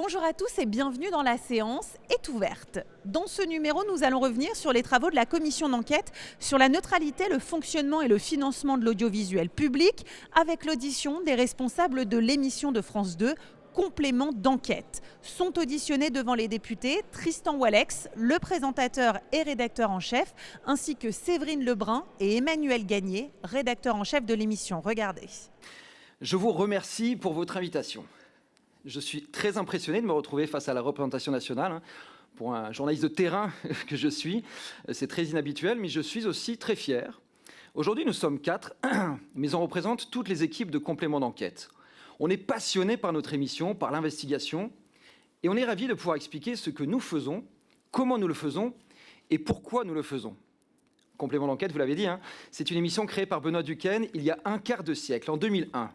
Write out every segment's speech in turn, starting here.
Bonjour à tous et bienvenue dans La séance est ouverte. Dans ce numéro, nous allons revenir sur les travaux de la commission d'enquête sur la neutralité, le fonctionnement et le financement de l'audiovisuel public avec l'audition des responsables de l'émission de France 2, Complément d'enquête. Sont auditionnés devant les députés Tristan Walex, le présentateur et rédacteur en chef, ainsi que Séverine Lebrun et Emmanuel Gagné, rédacteur en chef de l'émission. Regardez. Je vous remercie pour votre invitation. Je suis très impressionné de me retrouver face à la représentation nationale. Pour un journaliste de terrain que je suis, c'est très inhabituel, mais je suis aussi très fier. Aujourd'hui, nous sommes 4, mais on représente toutes les équipes de Complément d'enquête. On est passionné par notre émission, par l'investigation, et on est ravis de pouvoir expliquer ce que nous faisons, comment nous le faisons et pourquoi nous le faisons. Complément d'enquête, vous l'avez dit, c'est une émission créée par Benoît Duquesne il y a un quart de siècle, en 2001.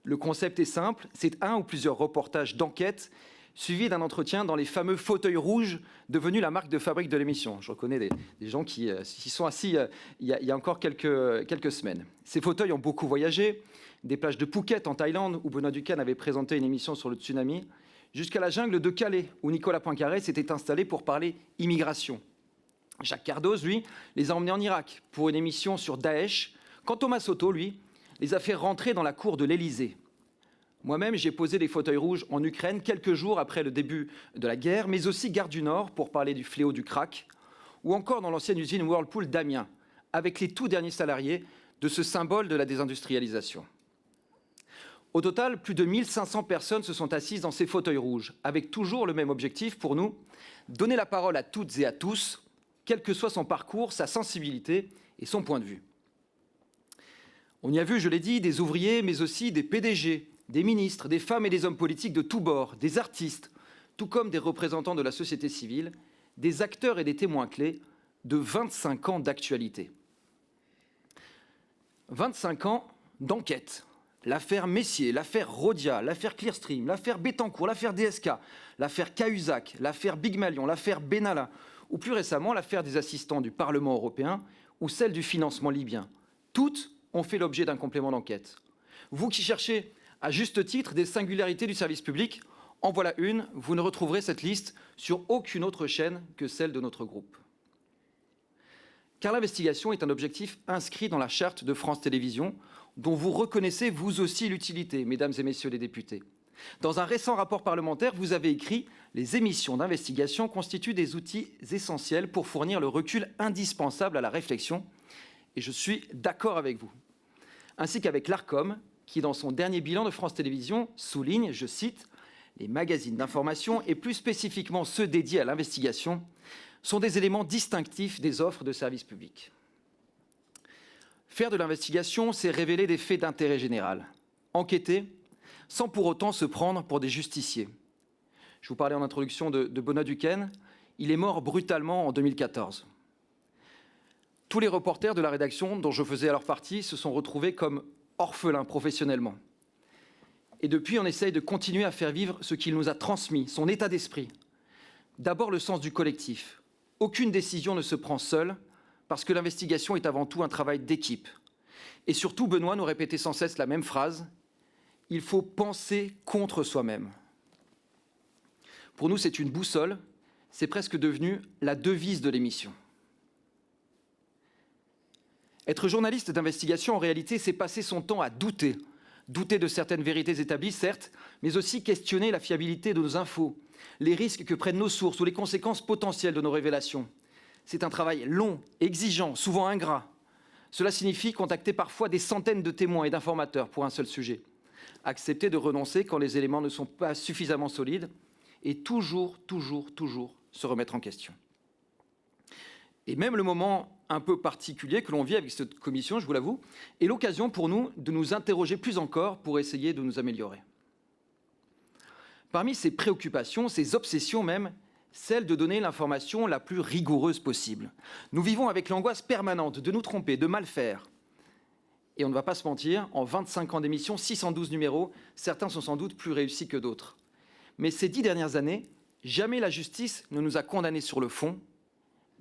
Le concept est simple, c'est un ou plusieurs reportages d'enquête suivis d'un entretien dans les fameux fauteuils rouges devenus la marque de fabrique de l'émission. Je reconnais des gens qui s'y sont assis il y a encore quelques semaines. Ces fauteuils ont beaucoup voyagé, des plages de Phuket en Thaïlande où Benoît Duquesne avait présenté une émission sur le tsunami, jusqu'à la jungle de Calais où Nicolas Poincaré s'était installé pour parler immigration. Jacques Cardoz, lui, les a emmenés en Irak pour une émission sur Daesh, quand Thomas Soto, lui, les a fait rentrer dans la cour de l'Élysée. Moi-même, j'ai posé des fauteuils rouges en Ukraine quelques jours après le début de la guerre, mais aussi Gare du Nord pour parler du fléau du crack, ou encore dans l'ancienne usine Whirlpool d'Amiens, avec les tout derniers salariés de ce symbole de la désindustrialisation. Au total, plus de 1500 personnes se sont assises dans ces fauteuils rouges, avec toujours le même objectif pour nous, donner la parole à toutes et à tous, quel que soit son parcours, sa sensibilité et son point de vue. On y a vu, je l'ai dit, des ouvriers, mais aussi des PDG, des ministres, des femmes et des hommes politiques de tous bords, des artistes, tout comme des représentants de la société civile, des acteurs et des témoins clés de 25 ans d'actualité. 25 ans d'enquête. L'affaire Messier, l'affaire Rodia, l'affaire Clearstream, l'affaire Bettencourt, l'affaire DSK, l'affaire Cahuzac, l'affaire Big Malion, l'affaire Benalla, ou plus récemment l'affaire des assistants du Parlement européen ou celle du financement libyen. Toutes ont fait l'objet d'un complément d'enquête. Vous qui cherchez à juste titre des singularités du service public, en voilà une, vous ne retrouverez cette liste sur aucune autre chaîne que celle de notre groupe. Car l'investigation est un objectif inscrit dans la charte de France Télévisions, dont vous reconnaissez vous aussi l'utilité, mesdames et messieurs les députés. Dans un récent rapport parlementaire, vous avez écrit « Les émissions d'investigation constituent des outils essentiels pour fournir le recul indispensable à la réflexion ». Et je suis d'accord avec vous. Ainsi qu'avec l'Arcom, qui, dans son dernier bilan de France Télévisions, souligne, je cite, « Les magazines d'information, et plus spécifiquement ceux dédiés à l'investigation, sont des éléments distinctifs des offres de services publics. » Faire de l'investigation, c'est révéler des faits d'intérêt général. Enquêter, sans pour autant se prendre pour des justiciers. Je vous parlais en introduction de Benoît Duquesne. Il est mort brutalement en 2014. Tous les reporters de la rédaction dont je faisais alors partie se sont retrouvés comme orphelins professionnellement. Et depuis, on essaye de continuer à faire vivre ce qu'il nous a transmis, son état d'esprit. D'abord, le sens du collectif. Aucune décision ne se prend seule, parce que l'investigation est avant tout un travail d'équipe. Et surtout, Benoît nous répétait sans cesse la même phrase, « Il faut penser contre soi-même ». Pour nous, c'est une boussole, c'est presque devenu la devise de l'émission. Être journaliste d'investigation, en réalité, c'est passer son temps à douter. Douter de certaines vérités établies, certes, mais aussi questionner la fiabilité de nos infos, les risques que prennent nos sources ou les conséquences potentielles de nos révélations. C'est un travail long, exigeant, souvent ingrat. Cela signifie contacter parfois des centaines de témoins et d'informateurs pour un seul sujet. Accepter de renoncer quand les éléments ne sont pas suffisamment solides et toujours se remettre en question. Et même le moment un peu particulier que l'on vit avec cette commission, je vous l'avoue, est l'occasion pour nous de nous interroger plus encore pour essayer de nous améliorer. Parmi ces préoccupations, ces obsessions même, celle de donner l'information la plus rigoureuse possible. Nous vivons avec l'angoisse permanente de nous tromper, de mal faire. Et on ne va pas se mentir, en 25 ans d'émission, 612 numéros, certains sont sans doute plus réussis que d'autres. Mais ces 10 dernières années, jamais la justice ne nous a condamnés sur le fond,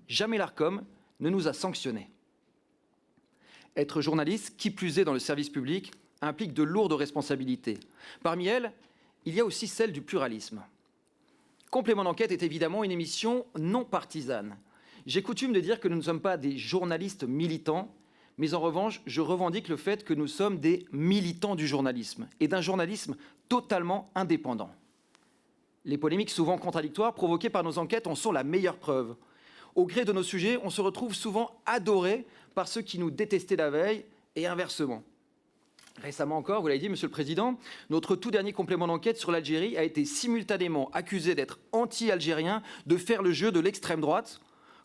jamais l'Arcom ne nous a sanctionnés. Être journaliste, qui plus est dans le service public, implique de lourdes responsabilités. Parmi elles, il y a aussi celle du pluralisme. Complément d'enquête est évidemment une émission non partisane. J'ai coutume de dire que nous ne sommes pas des journalistes militants, mais en revanche, je revendique le fait que nous sommes des militants du journalisme et d'un journalisme totalement indépendant. Les polémiques souvent contradictoires provoquées par nos enquêtes en sont la meilleure preuve. Au gré de nos sujets, on se retrouve souvent adorés par ceux qui nous détestaient la veille et inversement. Récemment encore, vous l'avez dit, Monsieur le Président, notre tout dernier complément d'enquête sur l'Algérie a été simultanément accusé d'être anti-algérien, de faire le jeu de l'extrême droite,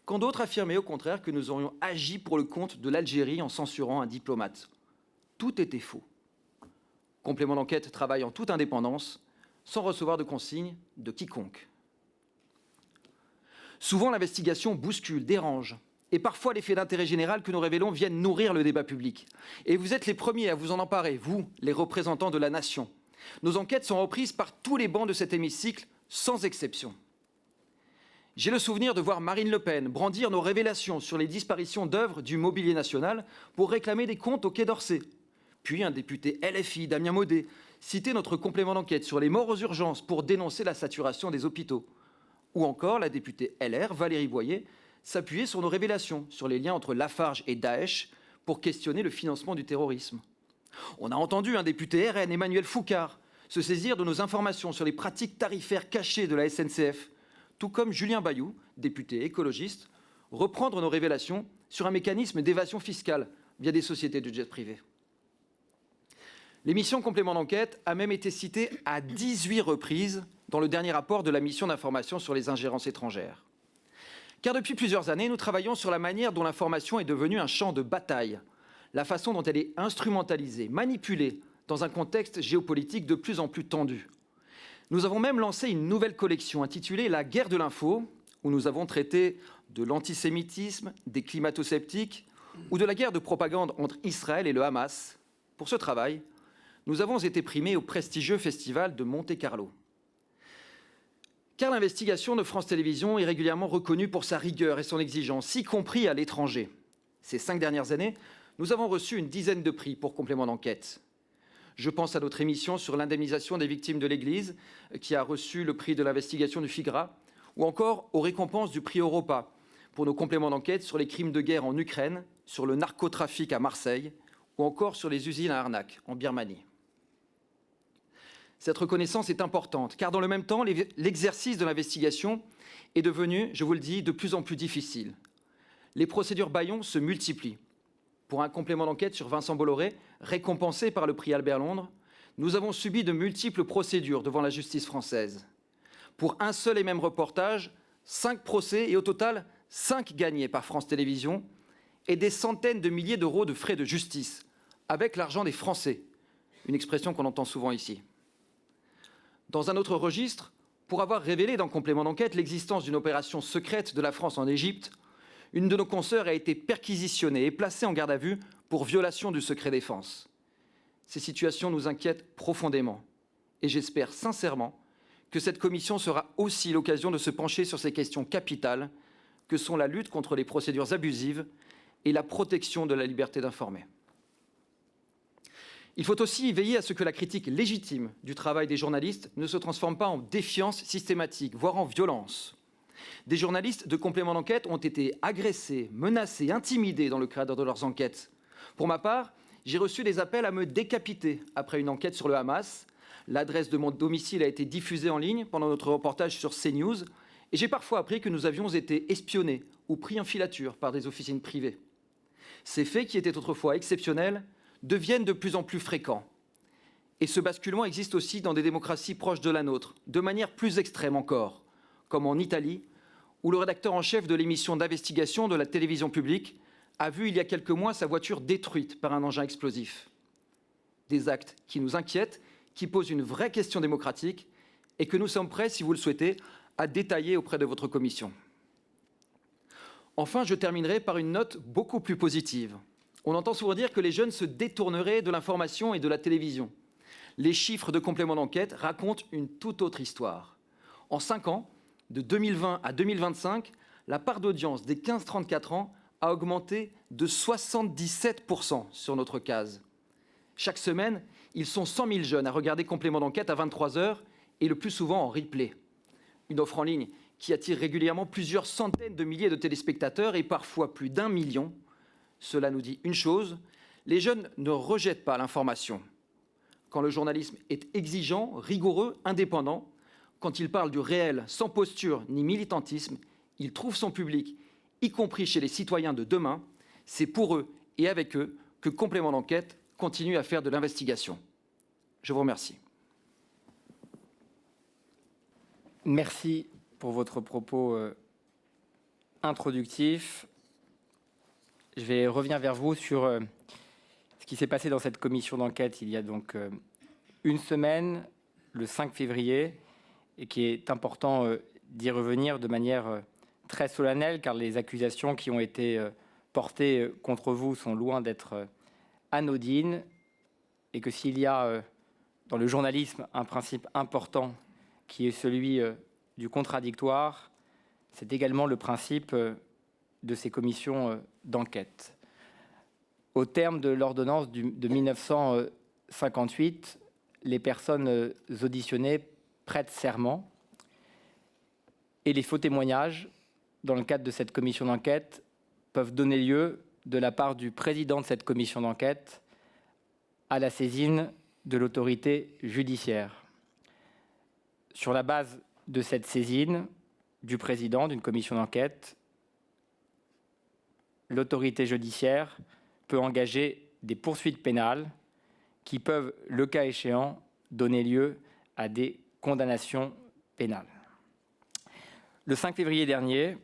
quand d'autres affirmaient au contraire que nous aurions agi pour le compte de l'Algérie en censurant un diplomate. Tout était faux. Complément d'enquête travaille en toute indépendance, sans recevoir de consignes de quiconque. Souvent, l'investigation bouscule, dérange, et parfois les faits d'intérêt général que nous révélons viennent nourrir le débat public. Et vous êtes les premiers à vous en emparer, vous, les représentants de la nation. Nos enquêtes sont reprises par tous les bancs de cet hémicycle, sans exception. J'ai le souvenir de voir Marine Le Pen brandir nos révélations sur les disparitions d'œuvres du mobilier national pour réclamer des comptes au Quai d'Orsay. Puis un député LFI, Damien Maudet, citait notre complément d'enquête sur les morts aux urgences pour dénoncer la saturation des hôpitaux. Ou encore la députée LR, Valérie Boyer, s'appuyer sur nos révélations sur les liens entre Lafarge et Daesh pour questionner le financement du terrorisme. On a entendu un député RN, Emmanuel Foucard, se saisir de nos informations sur les pratiques tarifaires cachées de la SNCF, tout comme Julien Bayou, député écologiste, reprendre nos révélations sur un mécanisme d'évasion fiscale via des sociétés de jet privé. L'émission Complément d'enquête a même été citée à 18 reprises dans le dernier rapport de la mission d'information sur les ingérences étrangères. Car depuis plusieurs années, nous travaillons sur la manière dont l'information est devenue un champ de bataille, la façon dont elle est instrumentalisée, manipulée dans un contexte géopolitique de plus en plus tendu. Nous avons même lancé une nouvelle collection intitulée « La guerre de l'info », où nous avons traité de l'antisémitisme, des climato-sceptiques ou de la guerre de propagande entre Israël et le Hamas. Pour ce travail, nous avons été primés au prestigieux festival de Monte-Carlo. Car l'investigation de France Télévisions est régulièrement reconnue pour sa rigueur et son exigence, y compris à l'étranger. Ces 5 dernières années, nous avons reçu une dizaine de prix pour complément d'enquête. Je pense à notre émission sur l'indemnisation des victimes de l'Église, qui a reçu le prix de l'investigation du FIGRA, ou encore aux récompenses du prix Europa pour nos compléments d'enquête sur les crimes de guerre en Ukraine, sur le narcotrafic à Marseille, ou encore sur les usines à arnaque en Birmanie. Cette reconnaissance est importante, car dans le même temps, l'exercice de l'investigation est devenu, je vous le dis, de plus en plus difficile. Les procédures bâillons se multiplient. Pour un complément d'enquête sur Vincent Bolloré, récompensé par le prix Albert Londres, nous avons subi de multiples procédures devant la justice française. Pour un seul et même reportage, 5 procès et au total 5 gagnés par France Télévisions et des centaines de milliers d'euros de frais de justice, avec l'argent des Français, une expression qu'on entend souvent ici. Dans un autre registre, pour avoir révélé dans Complément d'enquête l'existence d'une opération secrète de la France en Égypte, une de nos consoeurs a été perquisitionnée et placée en garde à vue pour violation du secret défense. Ces situations nous inquiètent profondément et j'espère sincèrement que cette commission sera aussi l'occasion de se pencher sur ces questions capitales que sont la lutte contre les procédures abusives et la protection de la liberté d'informer. Il faut aussi veiller à ce que la critique légitime du travail des journalistes ne se transforme pas en défiance systématique, voire en violence. Des journalistes de complément d'enquête ont été agressés, menacés, intimidés dans le cadre de leurs enquêtes. Pour ma part, j'ai reçu des appels à me décapiter après une enquête sur le Hamas. L'adresse de mon domicile a été diffusée en ligne pendant notre reportage sur CNews et j'ai parfois appris que nous avions été espionnés ou pris en filature par des officines privées. Ces faits, qui étaient autrefois exceptionnels, deviennent de plus en plus fréquents. Et ce basculement existe aussi dans des démocraties proches de la nôtre, de manière plus extrême encore, comme en Italie, où le rédacteur en chef de l'émission d'investigation de la télévision publique a vu il y a quelques mois sa voiture détruite par un engin explosif. Des actes qui nous inquiètent, qui posent une vraie question démocratique et que nous sommes prêts, si vous le souhaitez, à détailler auprès de votre commission. Enfin, je terminerai par une note beaucoup plus positive. On entend souvent dire que les jeunes se détourneraient de l'information et de la télévision. Les chiffres de complément d'enquête racontent une toute autre histoire. En 5 ans, de 2020 à 2025, la part d'audience des 15-34 ans a augmenté de 77% sur notre case. Chaque semaine, ils sont 100 000 jeunes à regarder complément d'enquête à 23 h et le plus souvent en replay. Une offre en ligne qui attire régulièrement plusieurs centaines de milliers de téléspectateurs et parfois plus d'1 million. Cela nous dit une chose, les jeunes ne rejettent pas l'information. Quand le journalisme est exigeant, rigoureux, indépendant, quand il parle du réel sans posture ni militantisme, il trouve son public, y compris chez les citoyens de demain. C'est pour eux et avec eux que Complément d'enquête continue à faire de l'investigation. Je vous remercie. Merci pour votre propos introductif. Je vais revenir vers vous sur ce qui s'est passé dans cette commission d'enquête il y a donc une semaine, le 5 février, et qui est important d'y revenir de manière très solennelle, car les accusations qui ont été portées contre vous sont loin d'être anodines, et que s'il y a dans le journalisme un principe important qui est celui du contradictoire, c'est également le principe de ces commissions d'enquête. Au terme de l'ordonnance de 1958, les personnes auditionnées prêtent serment et les faux témoignages, dans le cadre de cette commission d'enquête, peuvent donner lieu, de la part du président de cette commission d'enquête, à la saisine de l'autorité judiciaire. Sur la base de cette saisine du président d'une commission d'enquête, l'autorité judiciaire peut engager des poursuites pénales qui peuvent, le cas échéant, donner lieu à des condamnations pénales. Le 5 février dernier,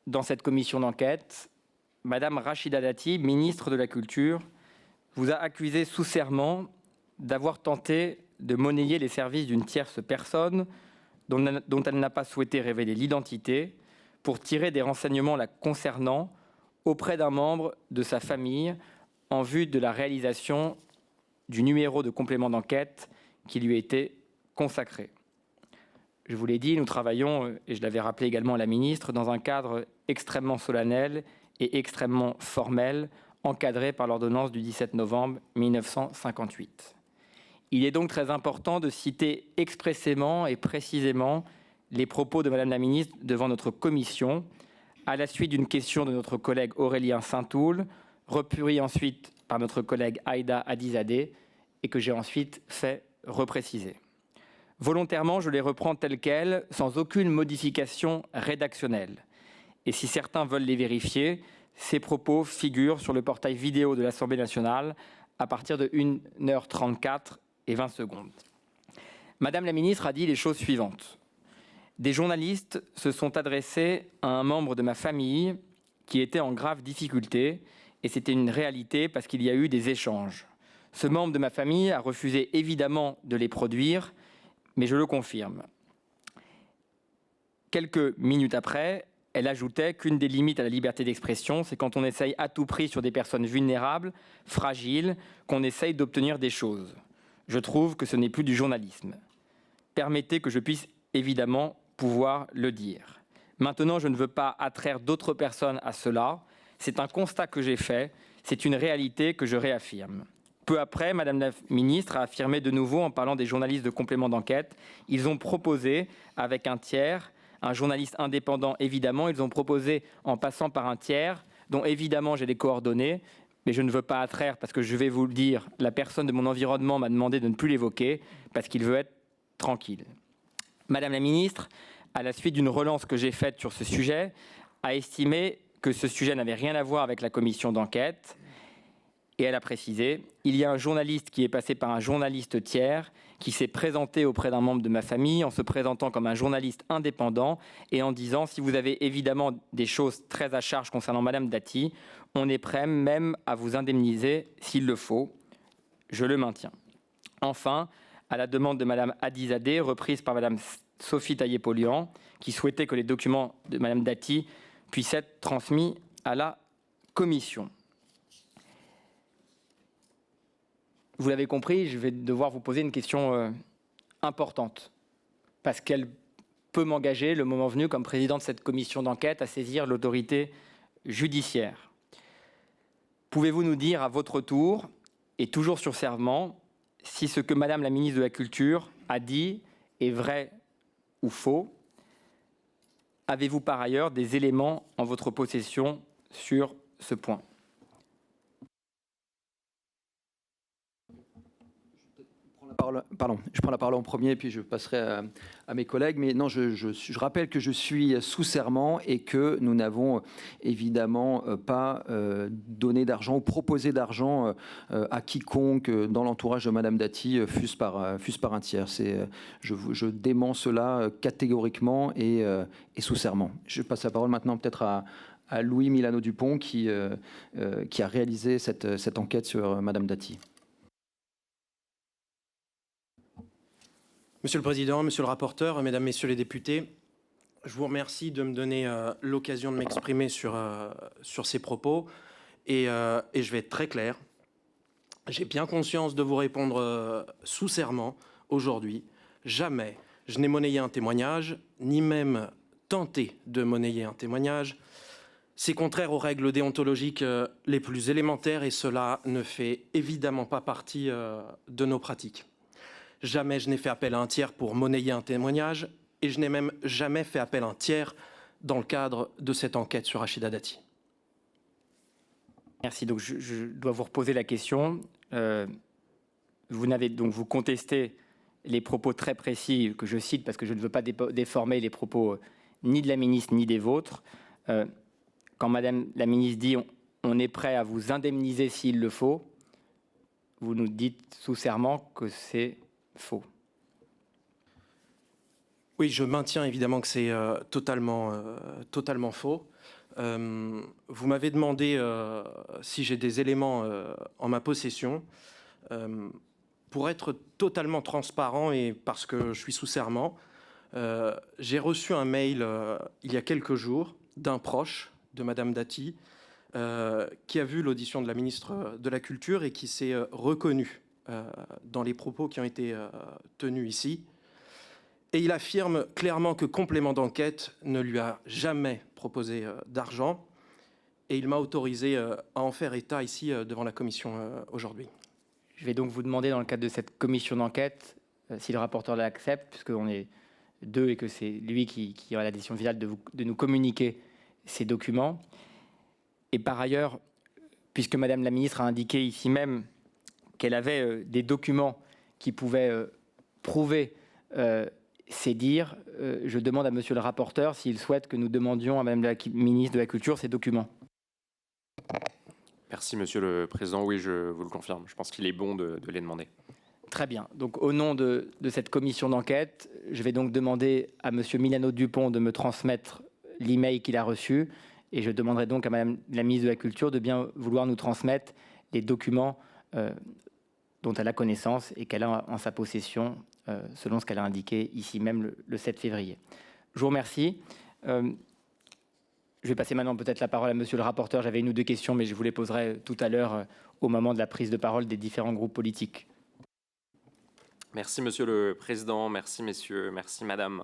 dans cette commission d'enquête, Madame Rachida Dati, ministre de la Culture, vous a accusé sous serment d'avoir tenté de monnayer les services d'une tierce personne dont elle n'a pas souhaité révéler l'identité pour tirer des renseignements la concernant auprès d'un membre de sa famille en vue de la réalisation du numéro de complément d'enquête qui lui était consacré. Je vous l'ai dit, nous travaillons, et je l'avais rappelé également à la ministre, dans un cadre extrêmement solennel et extrêmement formel, encadré par l'ordonnance du 17 novembre 1958. Il est donc très important de citer expressément et précisément les propos de Madame la ministre devant notre commission, à la suite d'une question de notre collègue Aurélien Saint-Toul, repris ensuite par notre collègue Aïda Hadizadeh, et que j'ai ensuite fait repréciser. Volontairement, je les reprends telles quelles, sans aucune modification rédactionnelle. Et si certains veulent les vérifier, ces propos figurent sur le portail vidéo de l'Assemblée nationale à partir de 1h34 et 20 secondes. Madame la ministre a dit les choses suivantes. Des journalistes se sont adressés à un membre de ma famille qui était en grave difficulté, et c'était une réalité parce qu'il y a eu des échanges. Ce membre de ma famille a refusé évidemment de les produire, mais je le confirme. Quelques minutes après, elle ajoutait qu'une des limites à la liberté d'expression, c'est quand on essaye à tout prix sur des personnes vulnérables, fragiles, qu'on essaye d'obtenir des choses. Je trouve que ce n'est plus du journalisme. Permettez que je puisse évidemment pouvoir le dire. Maintenant, je ne veux pas attraire d'autres personnes à cela. C'est un constat que j'ai fait, c'est une réalité que je réaffirme. Peu après, Madame la ministre a affirmé de nouveau en parlant des journalistes de complément d'enquête. Ils ont proposé avec un tiers, un journaliste indépendant évidemment, ils ont proposé en passant par un tiers, dont évidemment j'ai les coordonnées, mais je ne veux pas attraire parce que je vais vous le dire, la personne de mon environnement m'a demandé de ne plus l'évoquer parce qu'il veut être tranquille. Madame la ministre, à la suite d'une relance que j'ai faite sur ce sujet, a estimé que ce sujet n'avait rien à voir avec la commission d'enquête. Et elle a précisé, il y a un journaliste qui est passé par un journaliste tiers qui s'est présenté auprès d'un membre de ma famille en se présentant comme un journaliste indépendant et en disant, si vous avez évidemment des choses très à charge concernant Madame Dati, on est prêt même à vous indemniser s'il le faut. Je le maintiens. Enfin, à la demande de Madame Hadizadeh, reprise par Madame Sophie Taillé-Polian, qui souhaitait que les documents de Madame Dati puissent être transmis à la commission. Vous l'avez compris, je vais devoir vous poser une question importante, parce qu'elle peut m'engager, le moment venu, comme président de cette commission d'enquête, à saisir l'autorité judiciaire. Pouvez-vous nous dire à votre tour, et toujours sur serment, si ce que Madame la ministre de la Culture a dit est vrai ou faux, Avez-vous par ailleurs des éléments en votre possession sur ce point? Je prends la parole en premier, puis je passerai à mes collègues. Mais non, je rappelle que je suis sous serment et que nous n'avons évidemment pas donné d'argent ou proposé d'argent à quiconque dans l'entourage de Madame Dati, fût-ce par un tiers. Je dément cela catégoriquement et sous serment. Je passe la parole maintenant peut-être à Louis Milano-Dupont qui a réalisé cette enquête sur Madame Dati. Monsieur le Président, Monsieur le rapporteur, Mesdames, Messieurs les députés, je vous remercie de me donner l'occasion de m'exprimer sur ces propos et je vais être très clair. J'ai bien conscience de vous répondre sous serment aujourd'hui. Jamais je n'ai monnayé un témoignage, ni même tenté de monnayer un témoignage. C'est contraire aux règles déontologiques les plus élémentaires et cela ne fait évidemment pas partie de nos pratiques. Jamais je n'ai fait appel à un tiers pour monnayer un témoignage et je n'ai même jamais fait appel à un tiers dans le cadre de cette enquête sur Rachida Dati. Merci. Donc je dois vous reposer la question. Vous contestez les propos très précis que je cite parce que je ne veux pas déformer les propos ni de la ministre ni des vôtres. Quand Madame la ministre dit on est prêt à vous indemniser s'il le faut, vous nous dites sous serment que c'est faux. Oui, je maintiens évidemment que c'est totalement faux. Vous m'avez demandé si j'ai des éléments en ma possession. Pour être totalement transparent et parce que je suis sous serment, j'ai reçu un mail il y a quelques jours d'un proche de Madame Dati qui a vu l'audition de la ministre de la Culture et qui s'est reconnu dans les propos qui ont été tenus ici. Et il affirme clairement que Complément d'enquête ne lui a jamais proposé d'argent et il m'a autorisé à en faire état ici devant la commission aujourd'hui. Je vais donc vous demander dans le cadre de cette commission d'enquête si le rapporteur l'accepte, puisqu'on est deux et que c'est lui qui aura la décision finale de nous communiquer ces documents. Et par ailleurs, puisque Madame la ministre a indiqué ici même qu'elle avait des documents qui pouvaient prouver ces dires, je demande à Monsieur le rapporteur s'il souhaite que nous demandions à Madame la ministre de la Culture ces documents. Merci Monsieur le Président, oui je vous le confirme, je pense qu'il est bon de les demander. Très bien, donc au nom de cette commission d'enquête, je vais donc demander à Monsieur Milano-Dupont de me transmettre l'email qu'il a reçu et je demanderai donc à Madame la ministre de la Culture de bien vouloir nous transmettre les documents dont elle a connaissance et qu'elle a en sa possession, selon ce qu'elle a indiqué ici même le 7 février. Je vous remercie. Je vais passer maintenant peut-être la parole à Monsieur le rapporteur. J'avais une ou deux questions, mais je vous les poserai tout à l'heure au moment de la prise de parole des différents groupes politiques. Merci Monsieur le Président, merci Messieurs, merci Madame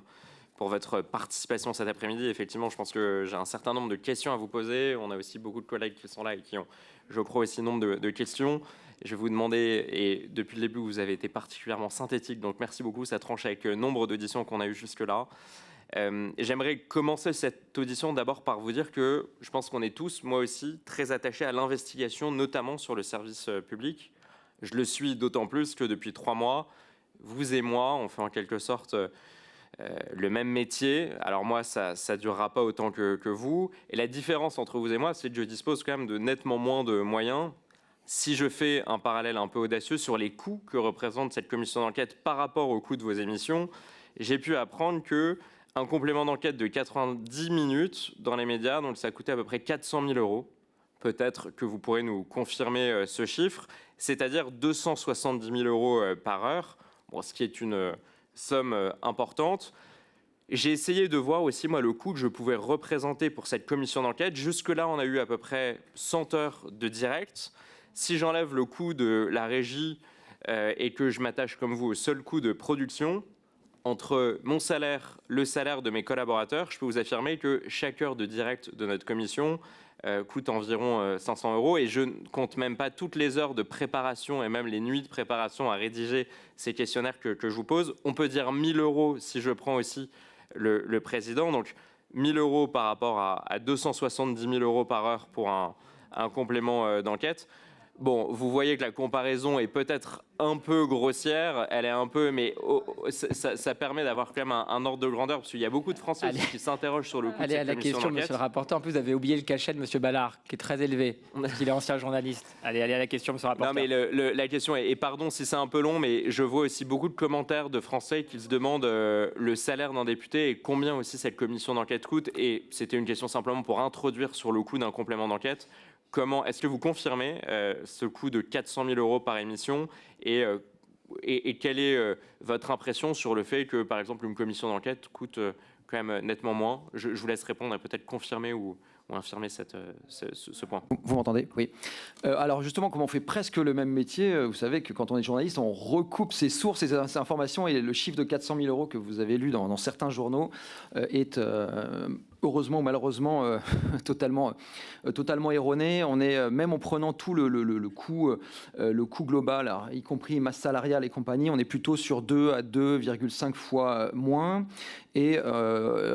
pour votre participation cet après-midi. Effectivement, je pense que j'ai un certain nombre de questions à vous poser. On a aussi beaucoup de collègues qui sont là et qui ont, je crois, aussi nombre de questions. Je vais vous demander, et depuis le début, vous avez été particulièrement synthétique, donc merci beaucoup. Ça tranche avec nombre d'auditions qu'on a eues jusque-là. J'aimerais commencer cette audition d'abord par vous dire que je pense qu'on est tous, moi aussi, très attachés à l'investigation, notamment sur le service public. Je le suis d'autant plus que depuis 3 mois, vous et moi, on fait en quelque sorte le même métier. Alors moi, ça ne durera pas autant que vous. Et la différence entre vous et moi, c'est que je dispose quand même de nettement moins de moyens. Si je fais un parallèle un peu audacieux sur les coûts que représente cette commission d'enquête par rapport aux coûts de vos émissions, j'ai pu apprendre qu'un complément d'enquête de 90 minutes dans les médias, donc ça coûtait à peu près 400 000 €. Peut-être que vous pourrez nous confirmer ce chiffre, c'est-à-dire 270 000 € par heure, bon, ce qui est une somme importante. J'ai essayé de voir aussi, moi, le coût que je pouvais représenter pour cette commission d'enquête. Jusque-là, on a eu à peu près 100 heures de direct. Si j'enlève le coût de la régie et que je m'attache comme vous au seul coût de production, entre mon salaire, le salaire de mes collaborateurs, je peux vous affirmer que chaque heure de direct de notre commission coûte environ 500 € et je ne compte même pas toutes les heures de préparation et même les nuits de préparation à rédiger ces questionnaires que je vous pose. On peut dire 1 000 € si je prends aussi le président. Donc 1 000 € par rapport à 270 000 € par heure pour un complément d'enquête. Bon, vous voyez que la comparaison est peut-être un peu grossière, elle est un peu, mais ça permet d'avoir quand même un ordre de grandeur, parce qu'il y a beaucoup de Français aussi qui s'interrogent sur le coût de cette commission question, d'enquête. monsieur le rapporteur. En plus, vous avez oublié le cachet de monsieur Ballard, qui est très élevé, parce qu'il est ancien journaliste. Allez à la question, monsieur le rapporteur. Non, mais la question est, et pardon si c'est un peu long, mais je vois aussi beaucoup de commentaires de Français qui se demandent le salaire d'un député et combien aussi cette commission d'enquête coûte. Et c'était une question simplement pour introduire sur le coût d'un complément d'enquête. Comment est-ce que vous confirmez ce coût de 400 000 € par émission et quelle est votre impression sur le fait que, par exemple, une commission d'enquête coûte quand même nettement moins? Je vous laisse répondre et peut-être confirmer ou infirmer ce point. Vous m'entendez? Oui. Alors justement, comme on fait presque le même métier, vous savez que quand on est journaliste, on recoupe ses sources et ses informations, et le chiffre de 400 000 € que vous avez lu dans certains journaux est heureusement ou malheureusement totalement erroné. On est, même en prenant tout le coût global, alors, y compris masse salariale et compagnie, on est plutôt sur 2 à 2,5 fois moins. Et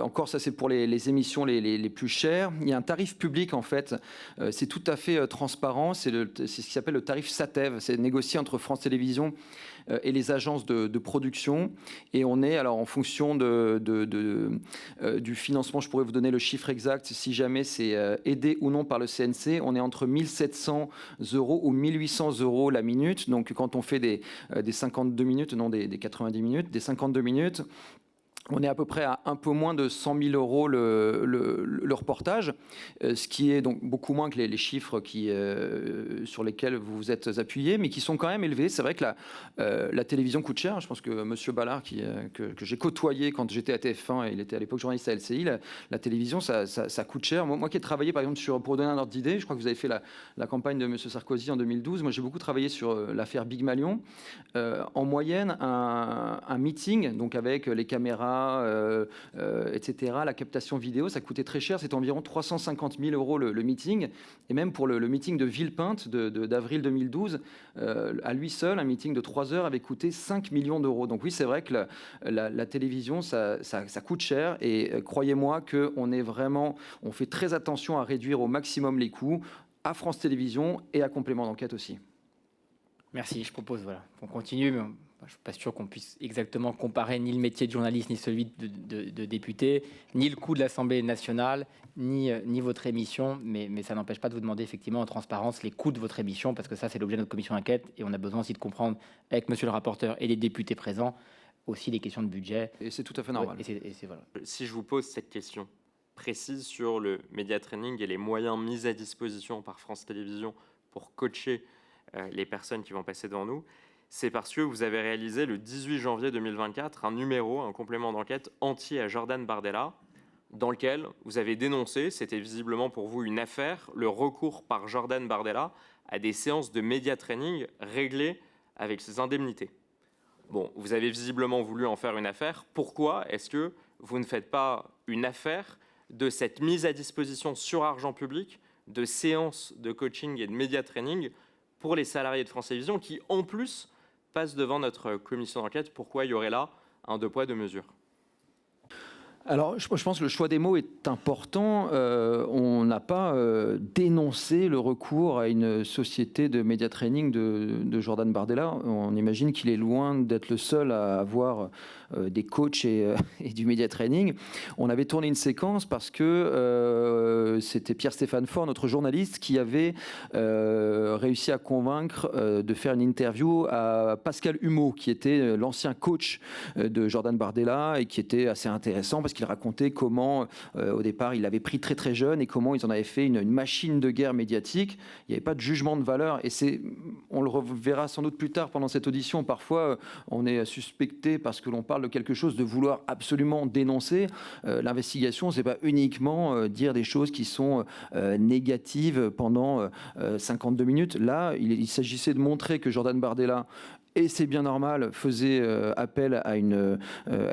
encore, ça c'est pour les émissions les plus chères. Il y a un tarif public, en fait, c'est tout à fait transparent, c'est ce qui s'appelle le tarif SATEV, c'est négocié entre France Télévisions et les agences de production, et on est, alors en fonction du financement, je pourrais vous donner le chiffre exact si jamais c'est aidé ou non par le CNC, on est entre 1 700 € ou 1 800 € la minute. Donc quand on fait des 52 minutes, non des 90 minutes, des 52 minutes, on est à peu près à un peu moins de 100 000 € le reportage, ce qui est donc beaucoup moins que les chiffres sur lesquels vous vous êtes appuyés, mais qui sont quand même élevés. C'est vrai que la télévision coûte cher. Je pense que M. Ballard, que j'ai côtoyé quand j'étais à TF1, et il était à l'époque journaliste à LCI, la télévision, ça coûte cher. Moi qui ai travaillé, par exemple, pour donner un ordre d'idée, je crois que vous avez fait la campagne de M. Sarkozy en 2012. Moi, j'ai beaucoup travaillé sur l'affaire Big Malion. En moyenne, un meeting, donc avec les caméras, etc., la captation vidéo, ça coûtait très cher, c'est environ 350 000 € le meeting, et même pour le meeting de Villepinte d'avril 2012, à lui seul, un meeting de 3 heures avait coûté 5 millions d'euros. Donc oui, c'est vrai que la télévision, ça coûte cher, et croyez-moi on fait très attention à réduire au maximum les coûts à France Télévisions et à Complément d'enquête aussi. Merci, je propose qu'on continue, mais je ne suis pas sûr qu'on puisse exactement comparer ni le métier de journaliste, ni celui de député, ni le coût de l'Assemblée nationale, ni votre émission, mais ça n'empêche pas de vous demander effectivement en transparence les coûts de votre émission, parce que ça c'est l'objet de notre commission d'enquête, et on a besoin aussi de comprendre avec monsieur le rapporteur et les députés présents aussi les questions de budget. Et c'est tout à fait normal. Ouais, voilà. Si je vous pose cette question précise sur le média training et les moyens mis à disposition par France Télévisions pour coacher les personnes qui vont passer devant nous, c'est parce que vous avez réalisé le 18 janvier 2024 un complément d'enquête entier à Jordan Bardella, dans lequel vous avez dénoncé, c'était visiblement pour vous une affaire, le recours par Jordan Bardella à des séances de média training réglées avec ses indemnités. Bon, vous avez visiblement voulu en faire une affaire. Pourquoi est-ce que vous ne faites pas une affaire de cette mise à disposition sur argent public de séances de coaching et de média training pour les salariés de France Télévisions qui, en plus, passent devant notre commission d'enquête? Pourquoi il y aurait là un deux poids, deux mesures? Alors, je pense que le choix des mots est important. On n'a pas dénoncé le recours à une société de média training de Jordan Bardella. On imagine qu'il est loin d'être le seul à avoir des coachs et du média training. On avait tourné une séquence parce que c'était Pierre-Stéphane Faure, notre journaliste, qui avait réussi à convaincre de faire une interview à Pascal Humeau, qui était l'ancien coach de Jordan Bardella et qui était assez intéressant parce qu'il racontait comment, au départ, il l'avait pris très très jeune et comment ils en avaient fait une machine de guerre médiatique. Il n'y avait pas de jugement de valeur, et on le reverra sans doute plus tard pendant cette audition. Parfois, on est suspecté parce que l'on parle de quelque chose de vouloir absolument dénoncer. L'investigation, c'est pas uniquement dire des choses qui sont négatives pendant 52 minutes. Là, il s'agissait de montrer que Jordan Bardella, et c'est bien normal, faisait appel à une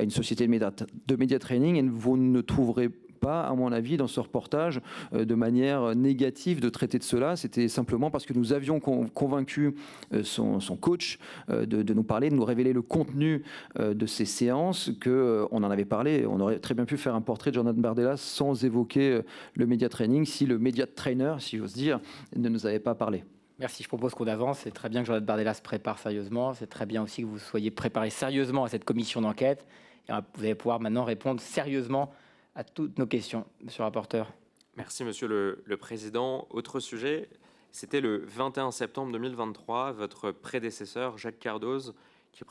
société de média training, et vous ne trouverez pas, à mon avis, dans ce reportage, de manière négative de traiter de cela. C'était simplement parce que nous avions convaincu son coach de nous parler, de nous révéler le contenu de ces séances, qu'on en avait parlé. On aurait très bien pu faire un portrait de Jordan Bardella sans évoquer le média training, si le média trainer, si j'ose dire, ne nous avait pas parlé. Merci, je propose qu'on avance. C'est très bien que Jordan Bardella se prépare sérieusement. C'est très bien aussi que vous soyez préparé sérieusement à cette commission d'enquête. Et vous allez pouvoir maintenant répondre sérieusement à toutes nos questions, monsieur le rapporteur. Merci, Monsieur le Président. Autre sujet, c'était le 21 septembre 2023, votre prédécesseur, Jacques Cardoz, qui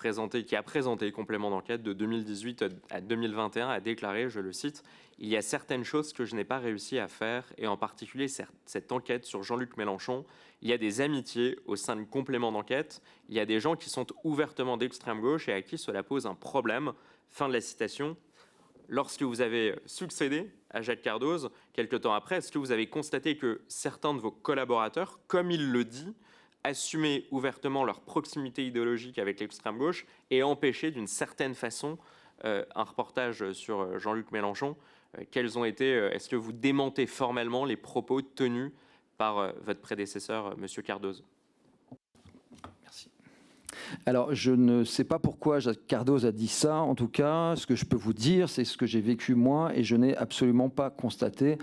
a présenté le complément d'enquête de 2018 à 2021, a déclaré, je le cite, « Il y a certaines choses que je n'ai pas réussi à faire, et en particulier cette enquête sur Jean-Luc Mélenchon. Il y a des amitiés au sein du complément d'enquête. Il y a des gens qui sont ouvertement d'extrême gauche et à qui cela pose un problème. » Fin de la citation. Lorsque vous avez succédé à Jacques Cardoz, quelques temps après, est-ce que vous avez constaté que certains de vos collaborateurs, comme il le dit, assumaient ouvertement leur proximité idéologique avec l'extrême gauche et empêchaient d'une certaine façon un reportage sur Jean-Luc Mélenchon? Quels ont été, est-ce que vous démentez formellement les propos tenus par votre prédécesseur, Monsieur Cardoz? Alors, je ne sais pas pourquoi Jacques Cardoz a dit ça. En tout cas, ce que je peux vous dire, c'est ce que j'ai vécu moi, et je n'ai absolument pas constaté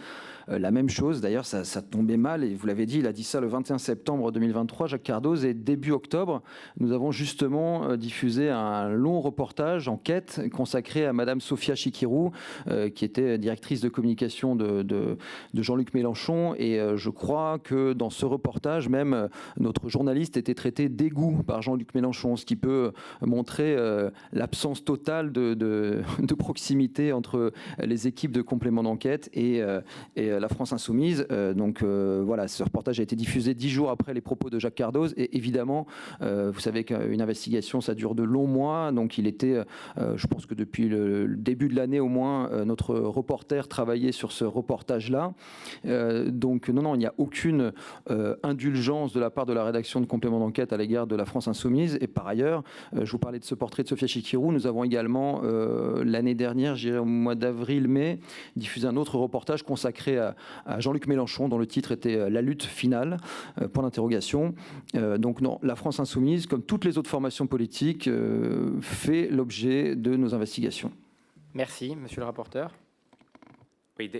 la même chose. D'ailleurs, ça tombait mal, et vous l'avez dit, il a dit ça le 21 septembre 2023, Jacques Cardoz, et début octobre, nous avons justement diffusé un long reportage, enquête, consacré à Madame Sophia Chikirou, qui était directrice de communication de Jean-Luc Mélenchon, et je crois que dans ce reportage, même notre journaliste était traité d'égout par Jean-Luc Mélenchon, ce qui peut montrer l'absence totale de proximité entre les équipes de complément d'enquête et la France Insoumise. Donc voilà, ce reportage a été diffusé 10 jours après les propos de Jacques Cardoz, et évidemment, vous savez qu'une investigation, ça dure de longs mois, donc il était, je pense que depuis le début de l'année au moins, notre reporter travaillait sur ce reportage-là. Donc non, il n'y a aucune indulgence de la part de la rédaction de complément d'enquête à l'égard de la France Insoumise. Et par ailleurs, je vous parlais de ce portrait de Sophia Chikirou, nous avons également l'année dernière, je dirais au mois d'avril-mai, diffusé un autre reportage consacré à Jean-Luc Mélenchon, dont le titre était La lutte finale, point d'interrogation. Donc non, la France Insoumise, comme toutes les autres formations politiques, fait l'objet de nos investigations. Merci, monsieur le rapporteur. Oui,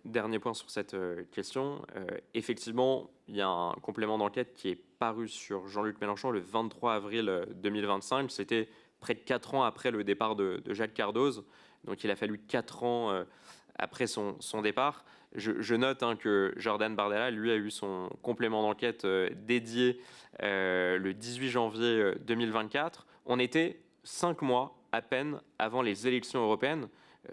dernier point sur cette question. Effectivement, il y a un complément d'enquête qui est paru sur Jean-Luc Mélenchon le 23 avril 2025. C'était près de 4 ans après le départ de Jacques Cardoz. Donc il a fallu 4 ans après son départ. Je note que Jordan Bardella, lui, a eu son complément d'enquête dédié le 18 janvier 2024. On était 5 mois à peine avant les élections européennes.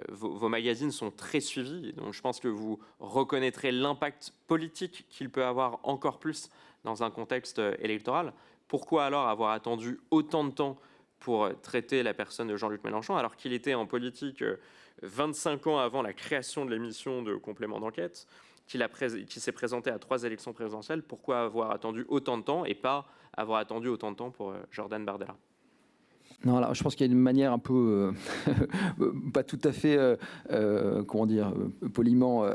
Vos magazines sont très suivis, donc je pense que vous reconnaîtrez l'impact politique qu'il peut avoir encore plus dans un contexte électoral. Pourquoi alors avoir attendu autant de temps pour traiter la personne de Jean-Luc Mélenchon, alors qu'il était en politique 25 ans avant la création de l'émission de complément d'enquête, qu'il s'est présenté à 3 élections présidentielles? Pourquoi avoir attendu autant de temps et pas avoir attendu autant de temps pour Jordan Bardella? Non, alors, je pense qu'il y a une manière un peu, pas tout à fait, comment dire, poliment.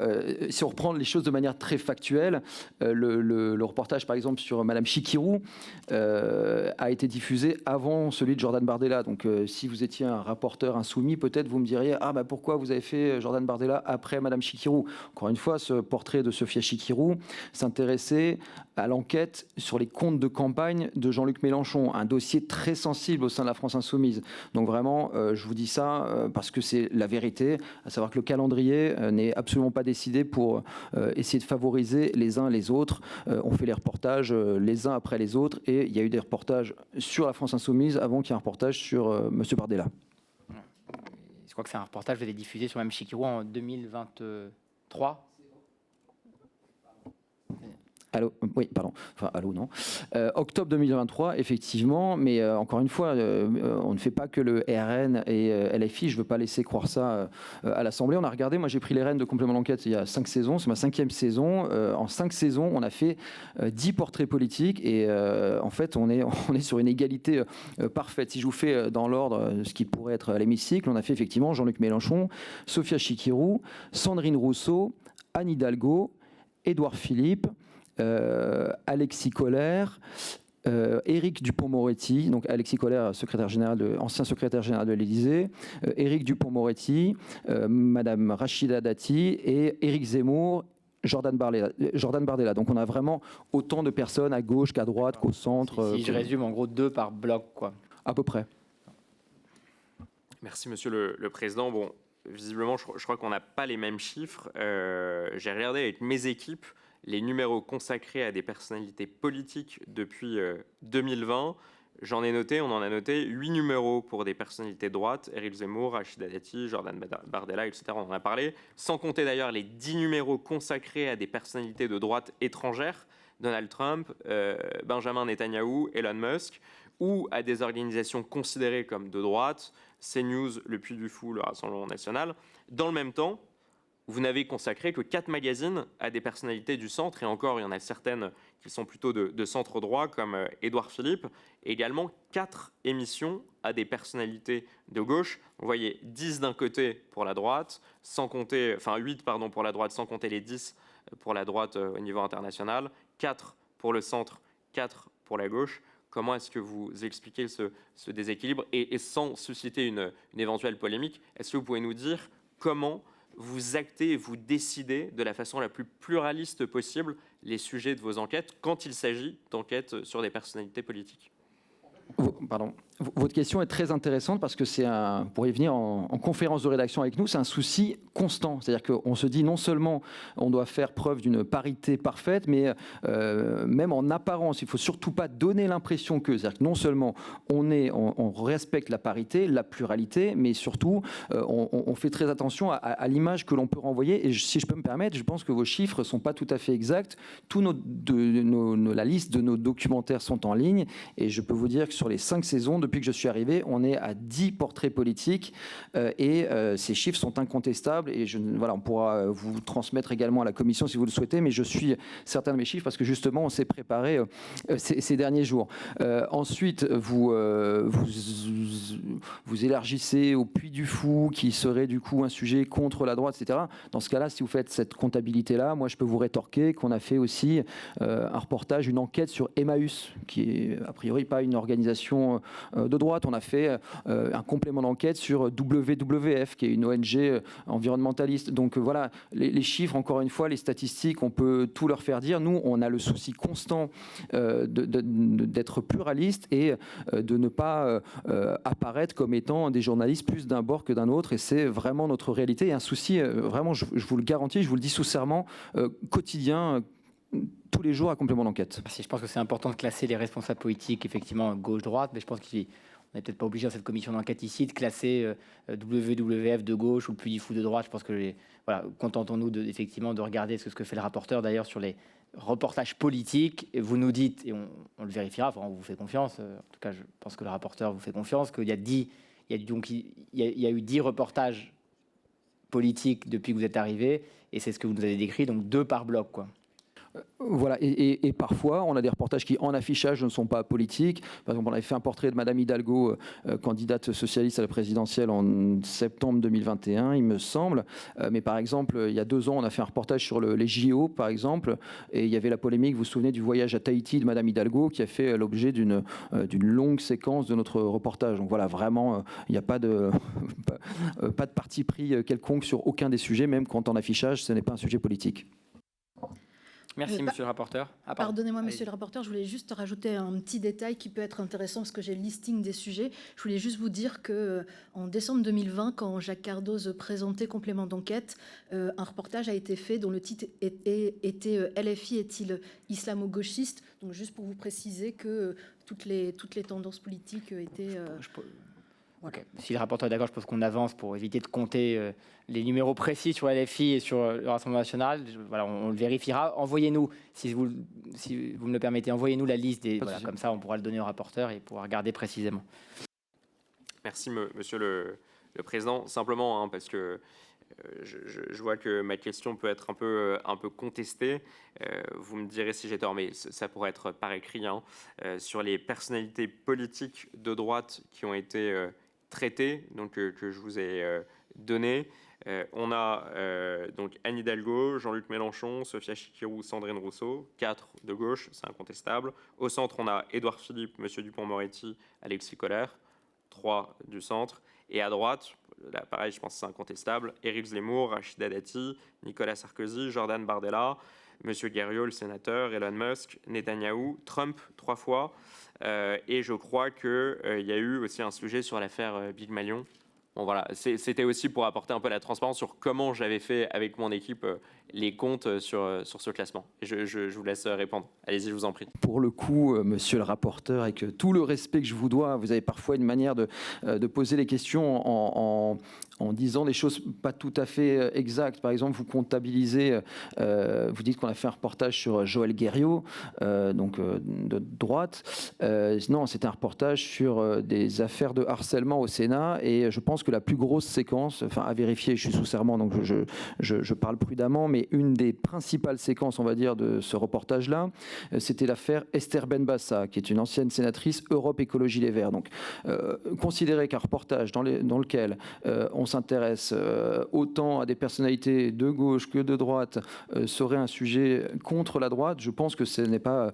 Si on reprend les choses de manière très factuelle, le reportage, par exemple, sur Madame Chikirou a été diffusé avant celui de Jordan Bardella. Donc, si vous étiez un rapporteur insoumis, peut-être vous me diriez, pourquoi vous avez fait Jordan Bardella après Madame Chikirou? Encore une fois, ce portrait de Sophia Chikirou s'intéressait à l'enquête sur les comptes de campagne de Jean-Luc Mélenchon, un dossier très sensible au sein de la France Insoumise. Donc vraiment, je vous dis ça parce que c'est la vérité, à savoir que le calendrier n'est absolument pas décidé pour essayer de favoriser les uns les autres. On fait les reportages les uns après les autres, et il y a eu des reportages sur la France Insoumise avant qu'il y ait un reportage sur Monsieur Bardella. Je crois que c'est un reportage que vous avez diffusé sur Mme Chikirou en 2023. Allô, oui, pardon. Enfin, allô, non. Octobre 2023, effectivement, mais encore une fois, on ne fait pas que le RN et LFI. Je ne veux pas laisser croire ça à l'Assemblée. On a regardé, moi j'ai pris les rênes de complément d'enquête il y a 5 saisons, c'est ma 5e saison. En 5 saisons, on a fait 10 portraits politiques et en fait, on est sur une égalité parfaite. Si je vous fais dans l'ordre ce qui pourrait être à l'hémicycle, on a fait effectivement Jean-Luc Mélenchon, Sophia Chikirou, Sandrine Rousseau, Anne Hidalgo, Édouard Philippe, Alexis Collère, Éric Dupond-Moretti, donc Alexis Collère, ancien secrétaire général de l'Élysée, Éric Dupond-Moretti, Madame Rachida Dati et Éric Zemmour, Jordan Bardella. Donc on a vraiment autant de personnes à gauche qu'à droite, qu'au centre. Si je résume, en gros 2 par bloc, quoi. À peu près. Merci, Monsieur le Président. Bon, visiblement, je crois qu'on n'a pas les mêmes chiffres. J'ai regardé avec mes équipes les numéros consacrés à des personnalités politiques depuis 2020. On en a noté 8 numéros pour des personnalités de droite, Éric Zemmour, Rachida Dati, Jordan Bardella, etc. On en a parlé, sans compter d'ailleurs les 10 numéros consacrés à des personnalités de droite étrangères, Donald Trump, Benjamin Netanyahou, Elon Musk, ou à des organisations considérées comme de droite, CNews, Le Puy du Fou, le Rassemblement National. Dans le même temps, vous n'avez consacré que 4 magazines à des personnalités du centre, et encore, il y en a certaines qui sont plutôt de centre droit, comme Édouard Philippe, et également 4 émissions à des personnalités de gauche. Vous voyez 10 d'un côté pour la droite, 8 pour la droite, sans compter les 10 pour la droite au niveau international, 4 pour le centre, 4 pour la gauche. Comment est-ce que vous expliquez ce déséquilibre et sans susciter une éventuelle polémique, est-ce que vous pouvez nous dire comment vous actez, vous décidez de la façon la plus pluraliste possible les sujets de vos enquêtes quand il s'agit d'enquêtes sur des personnalités politiques? Pardon. Votre question est très intéressante parce que vous pourriez venir en conférence de rédaction avec nous, c'est un souci constant. C'est-à-dire qu'on se dit non seulement on doit faire preuve d'une parité parfaite, mais même en apparence, il ne faut surtout pas donner l'impression que, c'est-à-dire que non seulement on respecte la parité, la pluralité, mais surtout on fait très attention à l'image que l'on peut renvoyer. Et si je peux me permettre, je pense que vos chiffres ne sont pas tout à fait exacts. La liste de nos documentaires sont en ligne et je peux vous dire que sur les 5 saisons, depuis que je suis arrivé, on est à 10 portraits politiques et ces chiffres sont incontestables et on pourra vous transmettre également à la commission si vous le souhaitez, mais je suis certain de mes chiffres parce que justement on s'est préparé ces derniers jours. Ensuite, vous élargissez au Puy du Fou qui serait du coup un sujet contre la droite, etc. Dans ce cas-là, si vous faites cette comptabilité-là, moi je peux vous rétorquer qu'on a fait aussi un reportage, une enquête sur Emmaüs, qui est a priori pas une organisation de droite. On a fait un complément d'enquête sur WWF, qui est une ONG environnementaliste. Donc voilà, les chiffres, encore une fois, les statistiques, on peut tout leur faire dire. Nous, on a le souci constant d'être pluraliste et de ne pas apparaître comme étant des journalistes plus d'un bord que d'un autre. Et c'est vraiment notre réalité. Et un souci, vraiment, je vous le garantis, je vous le dis sous serment, quotidien, tous les jours à complément d'enquête. Je pense que c'est important de classer les responsables politiques, effectivement, gauche-droite, mais je pense qu'on n'est peut-être pas obligé dans cette commission d'enquête ici de classer WWF de gauche ou le Puy du Fou de droite. Je pense que, contentons-nous effectivement de regarder ce que fait le rapporteur d'ailleurs sur les reportages politiques. Et vous nous dites, et on le vérifiera, enfin, on vous fait confiance, en tout cas je pense que le rapporteur vous fait confiance, qu'il y a eu 10 reportages politiques depuis que vous êtes arrivé, et c'est ce que vous nous avez décrit, donc 2 par bloc, quoi. Voilà, et parfois, on a des reportages qui, en affichage, ne sont pas politiques. Par exemple, on avait fait un portrait de Madame Hidalgo, candidate socialiste à la présidentielle en septembre 2021, il me semble. Mais par exemple, il y a 2 ans, on a fait un reportage sur les JO, par exemple, et il y avait la polémique, vous vous souvenez, du voyage à Tahiti de Madame Hidalgo, qui a fait l'objet d'une longue séquence de notre reportage. Donc voilà, vraiment, il n'y a pas de parti pris quelconque sur aucun des sujets, même quand en affichage, ce n'est pas un sujet politique. Merci, monsieur le rapporteur. Pardonnez-moi, monsieur le rapporteur, je voulais juste rajouter un petit détail qui peut être intéressant parce que j'ai le listing des sujets. Je voulais juste vous dire qu'en décembre 2020, quand Jacques Cardoz présentait Complément d'enquête, un reportage a été fait dont le titre était LFI est-il islamo-gauchiste? Donc juste pour vous préciser que toutes les tendances politiques étaient... Voilà. Okay. Si le rapporteur est d'accord, je pense qu'on avance pour éviter de compter les numéros précis sur LFI et sur le Rassemblement national. Voilà, on le vérifiera. Envoyez-nous, si vous me le permettez, envoyez-nous la liste. Voilà, comme ça, on pourra le donner au rapporteur et pouvoir regarder précisément. Merci, Monsieur le Président. Simplement, parce que je vois que ma question peut être un peu contestée. Vous me direz si j'ai tort, mais ça pourrait être par écrit. Sur les personnalités politiques de droite qui ont été traitées, donc que je vous ai données. On a donc Anne Hidalgo, Jean-Luc Mélenchon, Sophia Chikirou, Sandrine Rousseau, 4 de gauche, c'est incontestable. Au centre, on a Édouard Philippe, Monsieur Dupond-Moretti, Alexis Collère, 3 du centre. Et à droite, là pareil, je pense que c'est incontestable, Éric Zemmour, Rachida Dati, Nicolas Sarkozy, Jordan Bardella, Monsieur Guerriau, le sénateur, Elon Musk, Netanyahou, Trump 3 fois. Et je crois qu'il y a eu aussi un sujet sur l'affaire Big Malion. Bon, voilà, c'était aussi pour apporter un peu la transparence sur comment j'avais fait avec mon équipe les comptes sur ce classement. Et je vous laisse répondre. Allez-y, je vous en prie. Pour le coup, monsieur le rapporteur, avec tout le respect que je vous dois, vous avez parfois une manière de poser les questions en disant des choses pas tout à fait exactes. Par exemple, vous comptabilisez, vous dites qu'on a fait un reportage sur Joël Guerriau, donc de droite. Non, c'était un reportage sur des affaires de harcèlement au Sénat, et je pense que la plus grosse séquence, enfin à vérifier, je suis sous serment, donc je parle prudemment, mais une des principales séquences, on va dire, de ce reportage-là, c'était l'affaire Esther Benbassa, qui est une ancienne sénatrice Europe Écologie Les Verts. Donc, considérer qu'un reportage dans lequel on s'intéresse autant à des personnalités de gauche que de droite serait un sujet contre la droite, je pense que ce n'est pas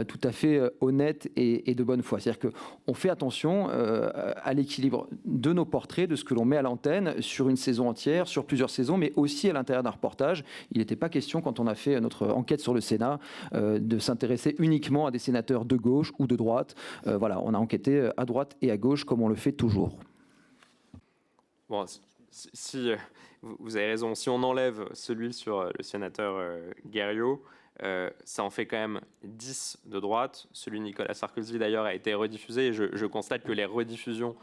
tout à fait honnête et de bonne foi. C'est-à-dire qu'on fait attention à l'équilibre de nos portraits, de ce que l'on met à l'antenne sur une saison entière, sur plusieurs saisons, mais aussi à l'intérieur d'un reportage. Il n'était pas question, quand on a fait notre enquête sur le Sénat, de s'intéresser uniquement à des sénateurs de gauche ou de droite. Voilà, on a enquêté à droite et à gauche, comme on le fait toujours. Bon, si vous avez raison, si on enlève celui sur le sénateur Guerriau, ça en fait quand même 10 de droite. Celui de Nicolas Sarkozy, d'ailleurs, a été rediffusé. Et je constate que les rediffusions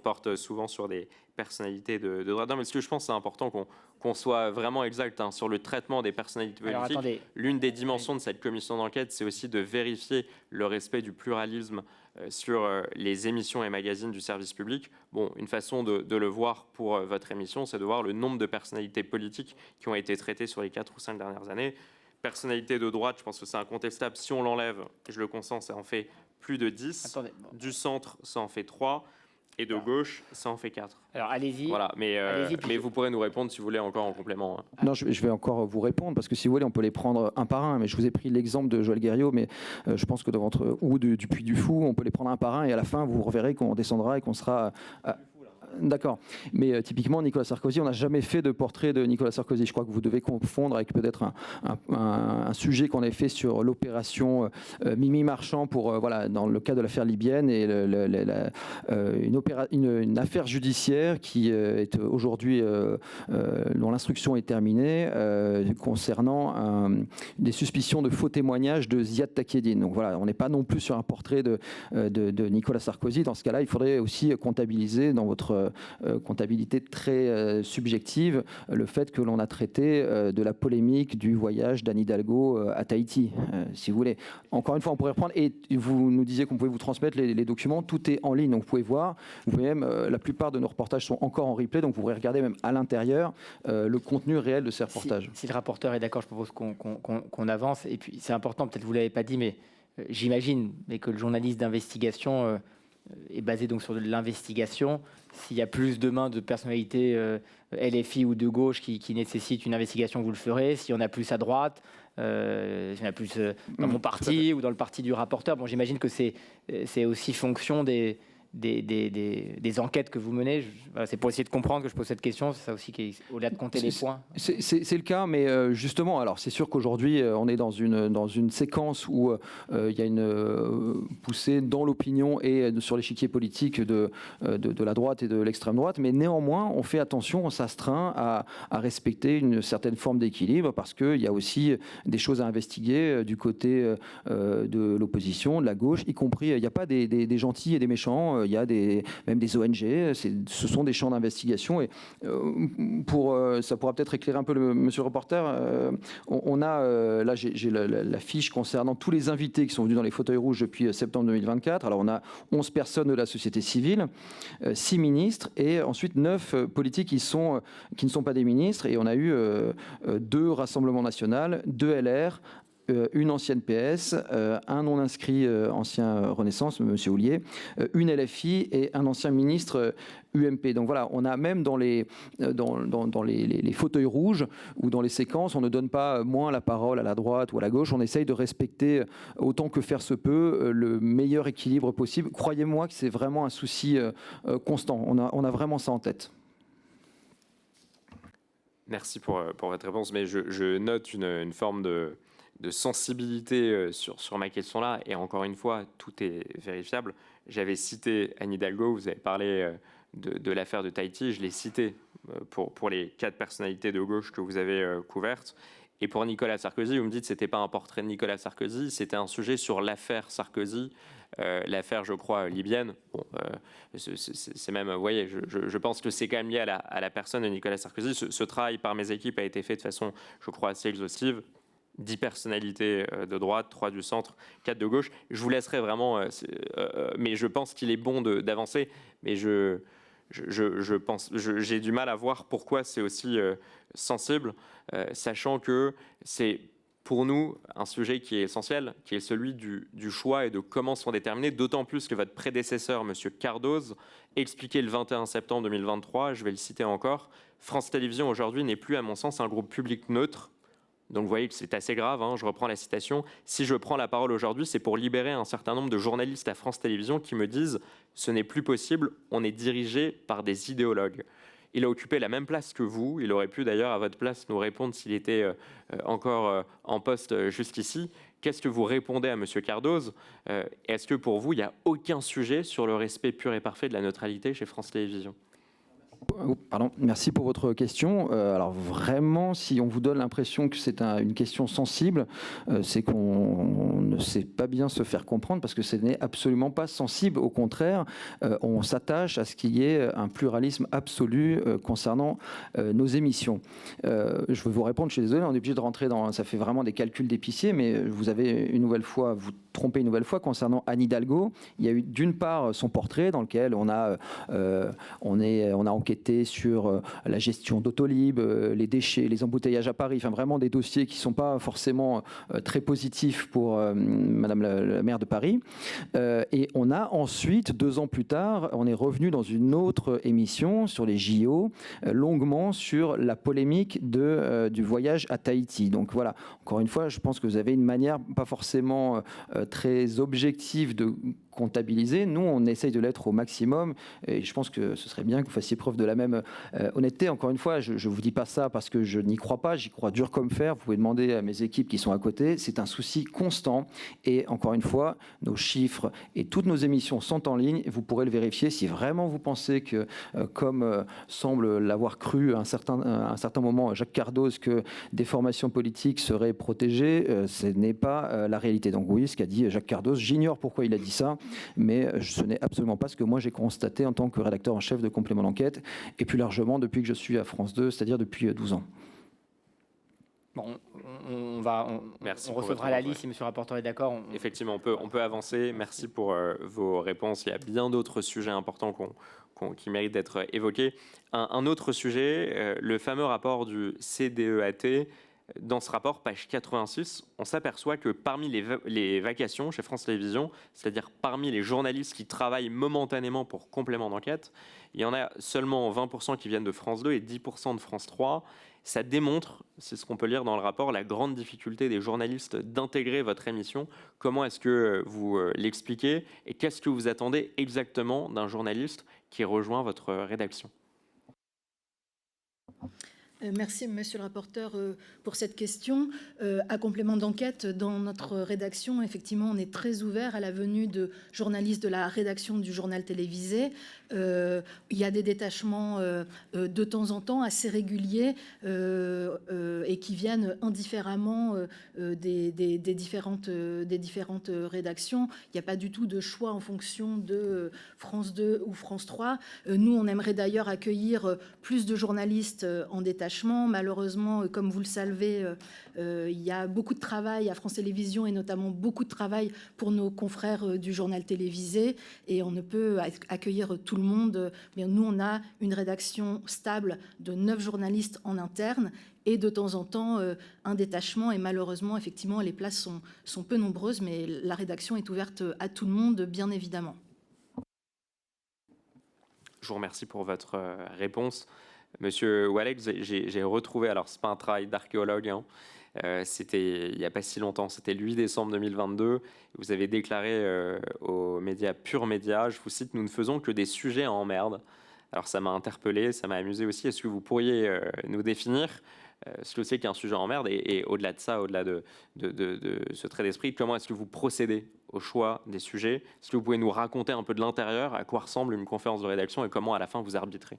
portent souvent sur des personnalités de droite. Non, mais ce que je pense, c'est important qu'on soit vraiment exact sur le traitement des personnalités politiques. L'une des dimensions de cette commission d'enquête, c'est aussi de vérifier le respect du pluralisme sur les émissions et magazines du service public. Bon, une façon de le voir pour votre émission, c'est de voir le nombre de personnalités politiques qui ont été traitées sur les 4 ou 5 dernières années. Personnalité de droite, je pense que c'est incontestable. Si on l'enlève, je le consens, ça en fait plus de 10. Attendez, bon. Du centre, ça en fait 3. Et de gauche, ça en fait 4. Alors allez-y. Voilà, mais vous pourrez nous répondre si vous voulez encore en complément. Non, je vais encore vous répondre, parce que si vous voulez, on peut les prendre un par un. Mais je vous ai pris l'exemple de Joël Guerriau, mais je pense que ou du Puy du Fou, on peut les prendre un par un, et à la fin, vous reverrez qu'on descendra et qu'on sera... D'accord, mais typiquement Nicolas Sarkozy, on n'a jamais fait de portrait de Nicolas Sarkozy. Je crois que vous devez confondre avec peut-être un sujet qu'on a fait sur l'opération Mimi Marchand voilà, dans le cas de l'affaire libyenne, et une affaire judiciaire qui est aujourd'hui dont l'instruction est terminée concernant des suspicions de faux témoignages de Ziad Takieddine. Donc voilà, on n'est pas non plus sur un portrait de Nicolas Sarkozy. Dans ce cas-là, il faudrait aussi comptabiliser dans votre comptabilité très subjective le fait que l'on a traité de la polémique du voyage d'Anne Hidalgo à Tahiti, si vous voulez. Encore une fois, on pourrait reprendre, et vous nous disiez qu'on pouvait vous transmettre les documents, tout est en ligne, donc vous pouvez voir, vous pouvez même, la plupart de nos reportages sont encore en replay, donc vous pourrez regarder même à l'intérieur le contenu réel de ces reportages. Si le rapporteur est d'accord, je propose qu'on avance, et puis c'est important, peut-être vous ne l'avez pas dit, mais j'imagine que le journaliste d'investigation est basé donc sur de l'investigation. S'il y a plus demain de personnalités LFI ou de gauche qui nécessitent une investigation, vous le ferez. S'il y en a plus à droite, s'il y en a plus dans mon parti ou dans le parti du rapporteur, bon, j'imagine que c'est aussi fonction des enquêtes que vous menez. Voilà, c'est pour essayer de comprendre que je pose cette question. C'est ça aussi qui est, au-delà de compter les points. C'est le cas, mais justement, alors c'est sûr qu'aujourd'hui, on est dans une séquence où il y a une poussée dans l'opinion et sur l'échiquier politique de la droite et de l'extrême droite, mais néanmoins, on fait attention, on s'astreint à respecter une certaine forme d'équilibre, parce qu'il y a aussi des choses à investiguer du côté de l'opposition, de la gauche, y compris, il n'y a pas des gentils et des méchants. il y a même des ONG, ce sont des champs d'investigation. Et ça pourra peut-être éclairer un peu monsieur le reporter. On a, là j'ai la fiche concernant tous les invités qui sont venus dans les fauteuils rouges depuis septembre 2024. Alors on a 11 personnes de la société civile, 6 ministres et ensuite 9 politiques qui ne sont pas des ministres. Et on a eu 2 Rassemblement National, 2 LR, une ancienne PS, un non-inscrit ancien Renaissance, M. Houllier, une LFI et un ancien ministre UMP. Donc voilà, on a même dans les fauteuils rouges ou dans les séquences, on ne donne pas moins la parole à la droite ou à la gauche, on essaye de respecter autant que faire se peut le meilleur équilibre possible. Croyez-moi que c'est vraiment un souci constant, on a vraiment ça en tête. Merci pour votre réponse, mais je note une forme de sensibilité sur ma question-là, et encore une fois, tout est vérifiable. J'avais cité Anne Hidalgo, vous avez parlé de l'affaire de Tahiti, je l'ai cité pour les 4 personnalités de gauche que vous avez couvertes. Et pour Nicolas Sarkozy, vous me dites que ce n'était pas un portrait de Nicolas Sarkozy, c'était un sujet sur l'affaire Sarkozy, l'affaire, je crois, libyenne. Bon, c'est même, vous voyez, je pense que c'est quand même lié à la personne de Nicolas Sarkozy. Ce travail par mes équipes a été fait de façon, je crois, assez exhaustive. 10 personnalités de droite, 3 du centre, 4 de gauche. Je vous laisserai vraiment, mais je pense qu'il est bon d'avancer. Mais j'ai du mal à voir pourquoi c'est aussi sensible, sachant que c'est pour nous un sujet qui est essentiel, qui est celui du choix et de comment sont déterminés, d'autant plus que votre prédécesseur, M. Cardoz, expliquait le 21 septembre 2023, je vais le citer encore, France Télévisions aujourd'hui n'est plus à mon sens un groupe public neutre. Donc vous voyez que c'est assez grave, hein, je reprends la citation. Si je prends la parole aujourd'hui, c'est pour libérer un certain nombre de journalistes à France Télévisions qui me disent « ce n'est plus possible, on est dirigé par des idéologues ». Il a occupé la même place que vous, il aurait pu d'ailleurs à votre place nous répondre s'il était encore en poste jusqu'ici. Qu'est-ce que vous répondez à M. Cardoz? Est-ce que pour vous, il n'y a aucun sujet sur le respect pur et parfait de la neutralité chez France Télévisions? Pardon, merci pour votre question. Alors vraiment, si on vous donne l'impression que c'est une question sensible, c'est qu'on ne sait pas bien se faire comprendre parce que ce n'est absolument pas sensible. Au contraire, on s'attache à ce qu'il y ait un pluralisme absolu concernant nos émissions. Je veux vous répondre, je suis désolé, on est obligé de rentrer dans... Ça fait vraiment des calculs d'épicier, mais vous avez une nouvelle fois, vous trompez une nouvelle fois concernant Anne Hidalgo. Il y a eu d'une part son portrait dans lequel on a enquêté sur la gestion d'Autolib, les déchets, les embouteillages à Paris, enfin vraiment des dossiers qui ne sont pas forcément très positifs pour Madame la maire de Paris. Et on a ensuite, 2 ans plus tard, on est revenu dans une autre émission sur les JO, longuement sur la polémique du voyage à Tahiti. Donc voilà, encore une fois, je pense que vous avez une manière pas forcément très objective de comptabiliser. Nous, on essaye de l'être au maximum et je pense que ce serait bien que vous fassiez preuve de la même honnêteté. Encore une fois, je ne vous dis pas ça parce que je n'y crois pas, j'y crois dur comme fer. Vous pouvez demander à mes équipes qui sont à côté. C'est un souci constant et encore une fois, nos chiffres et toutes nos émissions sont en ligne. Vous pourrez le vérifier si vraiment vous pensez que, comme semble l'avoir cru à un certain moment Jacques Cardoz, que des formations politiques seraient protégées, ce n'est pas la réalité. Donc oui, ce qu'a dit Jacques Cardoz, j'ignore pourquoi il a dit ça, mais ce n'est absolument pas ce que moi j'ai constaté en tant que rédacteur en chef de Complément d'enquête, et plus largement depuis que je suis à France 2, c'est-à-dire depuis 12 ans. Bon, on recevra la liste si monsieur le rapporteur est d'accord. Effectivement, on peut avancer. Merci pour vos réponses. Il y a bien d'autres sujets importants qui méritent d'être évoqués. Un autre sujet, le fameux rapport du CDEAT. Dans ce rapport, page 86, on s'aperçoit que parmi les vacations chez France Télévisions, c'est-à-dire parmi les journalistes qui travaillent momentanément pour Complément d'enquête, il y en a seulement 20% qui viennent de France 2 et 10% de France 3. Ça démontre, c'est ce qu'on peut lire dans le rapport, la grande difficulté des journalistes d'intégrer votre émission. Comment est-ce que vous l'expliquez et qu'est-ce que vous attendez exactement d'un journaliste qui rejoint votre rédaction ? Merci, monsieur le rapporteur, pour cette question. À complément d'enquête, dans notre rédaction, effectivement, on est très ouvert à la venue de journalistes de la rédaction du journal télévisé. Il y a des détachements de temps en temps assez réguliers et qui viennent indifféremment des différentes rédactions. Il n'y a pas du tout de choix en fonction de France 2 ou France 3. Nous, on aimerait d'ailleurs accueillir plus de journalistes en détachement. Malheureusement, comme vous le savez, il y a beaucoup de travail à France Télévisions et notamment beaucoup de travail pour nos confrères du journal télévisé et on ne peut accueillir tout le monde. Mais nous, on a une rédaction stable de 9 journalistes en interne et de temps en temps un détachement. Et malheureusement, effectivement, les places sont peu nombreuses, mais la rédaction est ouverte à tout le monde, bien évidemment. Je vous remercie pour votre réponse. Monsieur Ouellet, j'ai retrouvé, alors c'est pas un travail d'archéologue, hein, c'était il n'y a pas si longtemps, c'était le 8 décembre 2022, vous avez déclaré aux médias Pur Média, je vous cite, « Nous ne faisons que des sujets à emmerde ». Alors ça m'a interpellé, ça m'a amusé aussi, est-ce que vous pourriez nous définir ce que c'est qu'un sujet à emmerde et au-delà de ça, au-delà de ce trait d'esprit, comment est-ce que vous procédez au choix des sujets? Est-ce que vous pouvez nous raconter un peu de l'intérieur, à quoi ressemble une conférence de rédaction et comment à la fin vous arbitrez?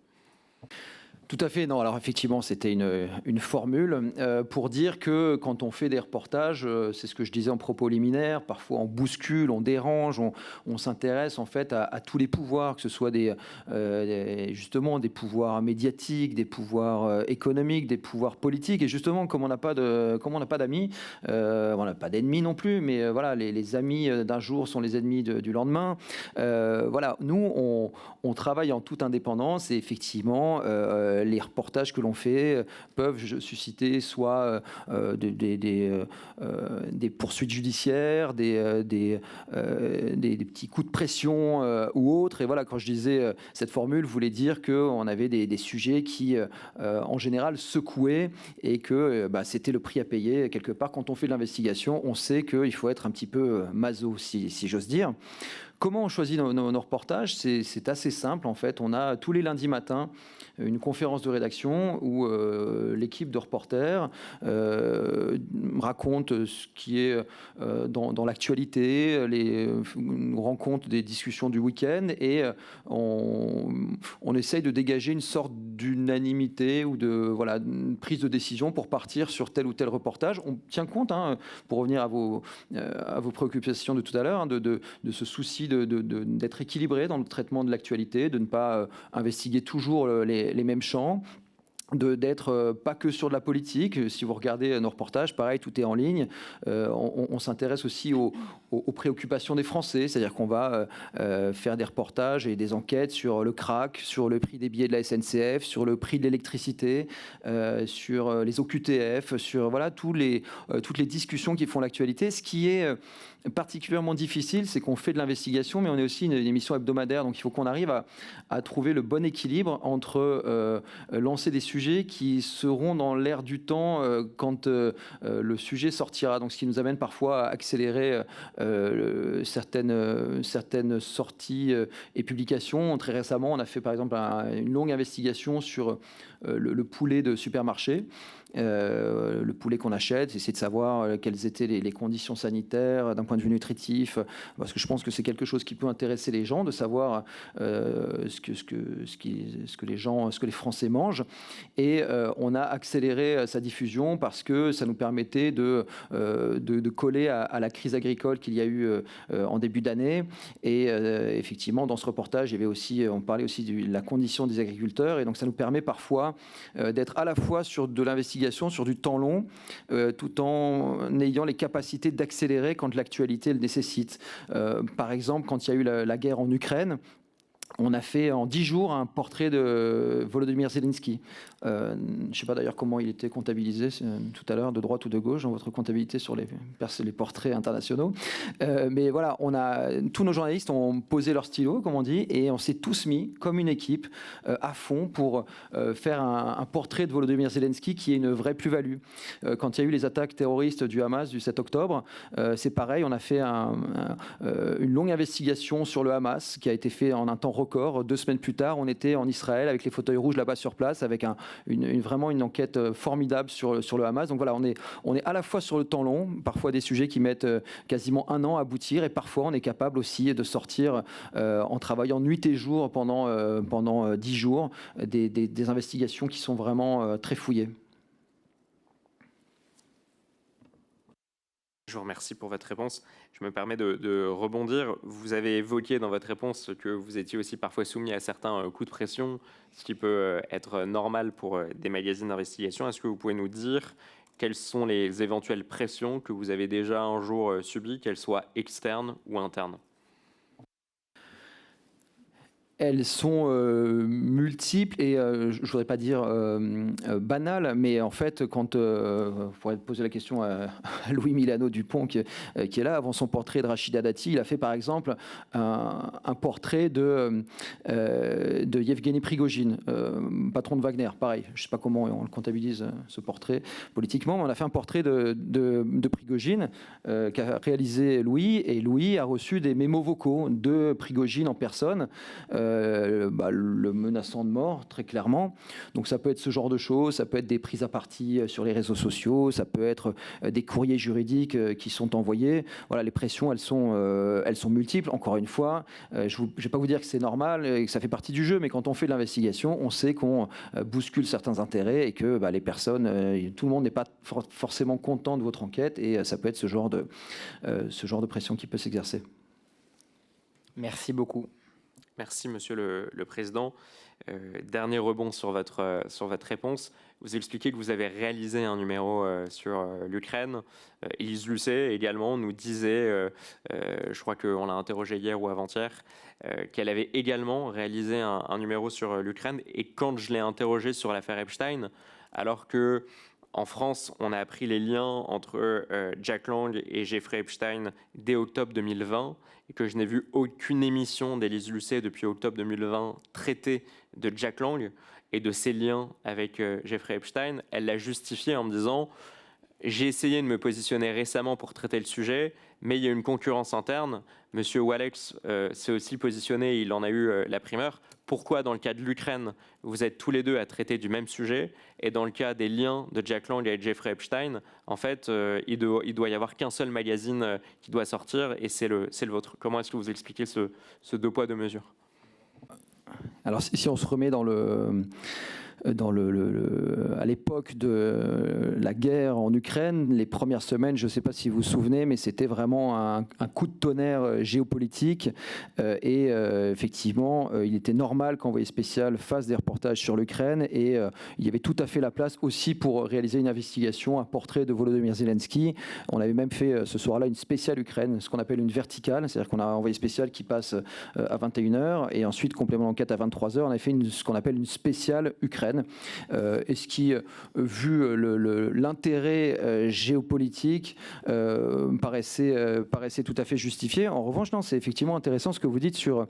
Tout à fait, non. Alors effectivement, c'était une formule pour dire que quand on fait des reportages, c'est ce que je disais en propos liminaire, parfois on bouscule, on dérange, on s'intéresse en fait à tous les pouvoirs, que ce soit justement des pouvoirs médiatiques, des pouvoirs économiques, des pouvoirs politiques. Et justement, comme on n'a pas d'amis, on n'a pas d'ennemis non plus, mais voilà, les amis d'un jour sont les ennemis du lendemain. Voilà, nous on travaille en toute indépendance et effectivement. Les reportages que l'on fait peuvent susciter soit des poursuites judiciaires, des petits coups de pression ou autres. Et voilà, quand je disais cette formule, voulait dire qu'on avait des sujets qui, en général, secouaient et que c'était le prix à payer. Quelque part, quand on fait de l'investigation, on sait qu'il faut être un petit peu maso, si j'ose dire. Comment on choisit nos reportages? C'est assez simple, en fait. On a tous les lundis matins une conférence de rédaction où l'équipe de reporters raconte ce qui est dans l'actualité, nous rencontre des discussions du week-end et on essaye de dégager une sorte d'unanimité ou une prise de décision pour partir sur tel ou tel reportage. On tient compte, pour revenir à vos préoccupations de tout à l'heure, de ce souci d'être équilibré dans le traitement de l'actualité, de ne pas investiguer toujours les mêmes champs, d'être pas que sur de la politique. Si vous regardez nos reportages, pareil, tout est en ligne. On s'intéresse aussi aux préoccupations des Français, c'est-à-dire qu'on va faire des reportages et des enquêtes sur le crack, sur le prix des billets de la SNCF, sur le prix de l'électricité, sur les OQTF, sur voilà, toutes les discussions qui font l'actualité. Ce qui est particulièrement difficile, c'est qu'on fait de l'investigation, mais on est aussi une émission hebdomadaire, donc il faut qu'on arrive à trouver le bon équilibre entre lancer des sujets qui seront dans l'air du temps quand le sujet sortira. Donc, ce qui nous amène parfois à accélérer certaines sorties et publications. Très récemment, on a fait par exemple une longue investigation sur le poulet de supermarché. Le poulet qu'on achète, essayer de savoir quelles étaient les conditions sanitaires d'un point de vue nutritif, parce que je pense que c'est quelque chose qui peut intéresser les gens, de savoir ce que les Français mangent. Et on a accéléré sa diffusion parce que ça nous permettait de coller à la crise agricole qu'il y a eu en début d'année. Et effectivement, dans ce reportage, on parlait aussi de la condition des agriculteurs, et donc ça nous permet parfois d'être à la fois sur de l'investigation, sur du temps long, tout en ayant les capacités d'accélérer quand l'actualité le nécessite. Par exemple, quand il y a eu la guerre en Ukraine, on a fait en 10 jours un portrait de Volodymyr Zelensky. Je ne sais pas d'ailleurs comment il était comptabilisé tout à l'heure, de droite ou de gauche, dans votre comptabilité sur les portraits internationaux. Mais voilà, tous nos journalistes ont posé leur stylo, comme on dit, et on s'est tous mis, comme une équipe, à fond pour faire un portrait de Volodymyr Zelensky qui est une vraie plus-value. Quand il y a eu les attaques terroristes du Hamas du 7 octobre, c'est pareil, on a fait une longue investigation sur le Hamas qui a été fait en un temps record. record. 2 semaines plus tard, on était en Israël avec les fauteuils rouges là-bas sur place, avec vraiment une enquête formidable sur le Hamas. Donc voilà, on est à la fois sur le temps long, parfois des sujets qui mettent quasiment 1 an à aboutir, et parfois on est capable aussi de sortir en travaillant nuit et jour pendant 10 jours des investigations qui sont vraiment très fouillées. Je vous remercie pour votre réponse. Je me permets de rebondir. Vous avez évoqué dans votre réponse que vous étiez aussi parfois soumis à certains coups de pression, ce qui peut être normal pour des magazines d'investigation. Est-ce que vous pouvez nous dire quelles sont les éventuelles pressions que vous avez déjà un jour subies, qu'elles soient externes ou internes ? Elles sont multiples et je ne voudrais pas dire banales, mais en fait, quand vous pourrez poser la question à Louis Milano-Dupont qui est là, avant son portrait de Rachida Dati, il a fait par exemple un portrait de Yevgeny Prigojine, patron de Wagner, pareil. Je ne sais pas comment on le comptabilise, ce portrait, politiquement, mais on a fait un portrait de Prigojine qu'a réalisé Louis, et Louis a reçu des mémos vocaux de Prigojine en personne, le menaçant de mort, très clairement. Donc ça peut être ce genre de choses, ça peut être des prises à partie sur les réseaux sociaux, ça peut être des courriers juridiques qui sont envoyés. Voilà, les pressions, elles sont multiples. Encore une fois, je ne vais pas vous dire que c'est normal et que ça fait partie du jeu, mais quand on fait de l'investigation, on sait qu'on bouscule certains intérêts et que les personnes, tout le monde n'est pas forcément content de votre enquête, et ça peut être ce genre de pression qui peut s'exercer. Merci beaucoup. Merci, Monsieur le Président. Dernier rebond sur votre réponse. Vous expliquez que vous avez réalisé un numéro sur l'Ukraine. Élise Lucet également nous disait, je crois qu'on l'a interrogée hier ou avant-hier, qu'elle avait également réalisé un numéro sur l'Ukraine. Et quand je l'ai interrogée sur l'affaire Epstein, alors que en France, on a appris les liens entre Jack Lang et Jeffrey Epstein dès octobre 2020, et que je n'ai vu aucune émission d'Élise Lucet depuis octobre 2020 traiter de Jack Lang et de ses liens avec Jeffrey Epstein. Elle l'a justifié en me disant « J'ai essayé de me positionner récemment pour traiter le sujet, mais il y a une concurrence interne. Monsieur Walex s'est aussi positionné, il en a eu la primeur. Pourquoi, dans le cas de l'Ukraine, vous êtes tous les deux à traiter du même sujet, et dans le cas des liens de Jack Lang et Jeffrey Epstein, en fait, il doit y avoir qu'un seul magazine qui doit sortir, et c'est le vôtre. Comment est-ce que vous expliquez ce deux poids, deux mesures ? Alors, si on se remet à l'époque de la guerre en Ukraine, les premières semaines, je ne sais pas si vous vous souvenez, mais c'était vraiment un coup de tonnerre géopolitique. Et effectivement, il était normal qu'Envoyé spécial fasse des reportages sur l'Ukraine, et il y avait tout à fait la place aussi pour réaliser une investigation, un portrait de Volodymyr Zelensky. On avait même fait ce soir-là une spéciale Ukraine, ce qu'on appelle une verticale, c'est-à-dire qu'on a un Envoyé spécial qui passe à 21h, et ensuite, complément d'enquête à 23h, on a fait ce qu'on appelle une spéciale Ukraine. Et ce qui, vu l'intérêt géopolitique, paraissait tout à fait justifié. En revanche, non, c'est effectivement intéressant ce que vous dites sur...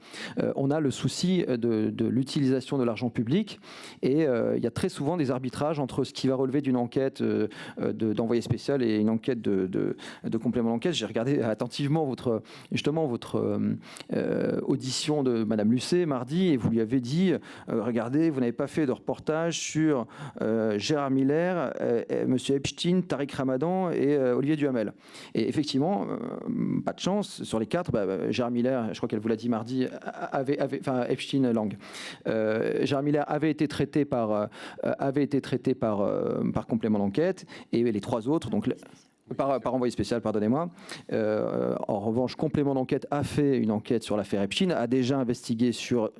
on a le souci de l'utilisation de l'argent public, et il y a très souvent des arbitrages entre ce qui va relever d'une enquête d'envoyé spécial et une enquête de complément d'enquête. J'ai regardé attentivement votre audition de Madame Lucet mardi, et vous lui avez dit regardez, vous n'avez pas fait de reportage sur Gérard Miller, Monsieur Epstein, Tariq Ramadan et Olivier Duhamel. Et effectivement, pas de chance, sur les 4, Gérard Miller, je crois qu'elle vous l'a dit mardi, Epstein Lang. Gérard Miller avait été traité par complément d'enquête, et les 3 autres, donc... Par envoyé spécial, pardonnez-moi. En revanche, complément d'enquête a fait une enquête sur l'affaire Epstein, a déjà investigué sur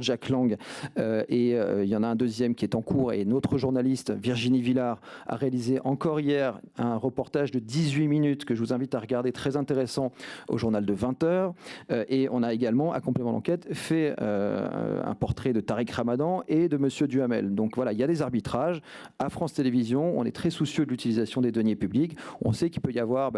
Jack Lang, et il y en a un deuxième qui est en cours, et notre journaliste Virginie Villard a réalisé encore hier un reportage de 18 minutes que je vous invite à regarder, très intéressant, au journal de 20h. Et on a également, à complément d'enquête, fait un portrait de Tariq Ramadan et de Monsieur Duhamel. Donc voilà, il y a des arbitrages. À France Télévisions, on est très soucieux de l'utilisation des deniers publics. On sait qu'il peut y avoir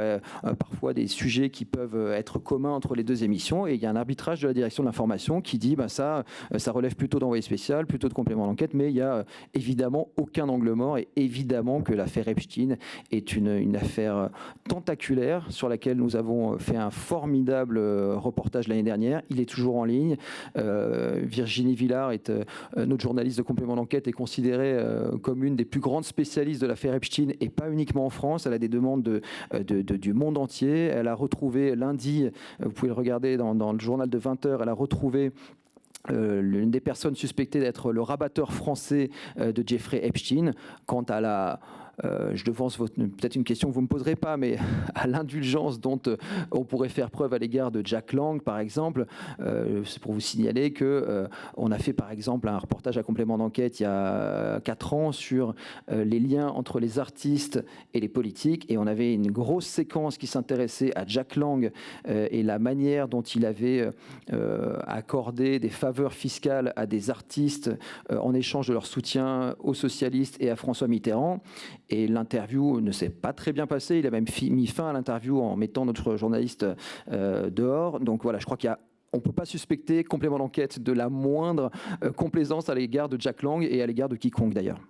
parfois des sujets qui peuvent être communs entre les 2 émissions, et il y a un arbitrage de la direction de l'information qui dit ça, ça relève plutôt d'envoyé spécial, plutôt de complément d'enquête, mais il n'y a évidemment aucun angle mort et évidemment que l'affaire Epstein est une affaire tentaculaire sur laquelle nous avons fait un formidable reportage l'année dernière. Il est toujours en ligne. Virginie Villard est notre journaliste de complément d'enquête, est considérée comme une des plus grandes spécialistes de l'affaire Epstein et pas uniquement en France. Elle a des demandes du monde entier. Elle a retrouvé lundi, vous pouvez le regarder dans le journal de 20h, elle a retrouvé l'une des personnes suspectées d'être le rabatteur français de Jeffrey Epstein. Quant à je devance peut-être une question que vous ne me poserez pas, mais à l'indulgence dont on pourrait faire preuve à l'égard de Jack Lang, par exemple, c'est pour vous signaler qu'on a fait, par exemple, un reportage à complément d'enquête il y a 4 ans sur les liens entre les artistes et les politiques, et on avait une grosse séquence qui s'intéressait à Jack Lang et la manière dont il avait accordé des faveurs fiscales à des artistes en échange de leur soutien aux socialistes et à François Mitterrand. Et l'interview ne s'est pas très bien passée. Il a même mis fin à l'interview en mettant notre journaliste dehors. Donc voilà, je crois qu'on ne peut pas suspecter complément d'enquête de la moindre complaisance à l'égard de Jack Lang et à l'égard de quiconque d'ailleurs.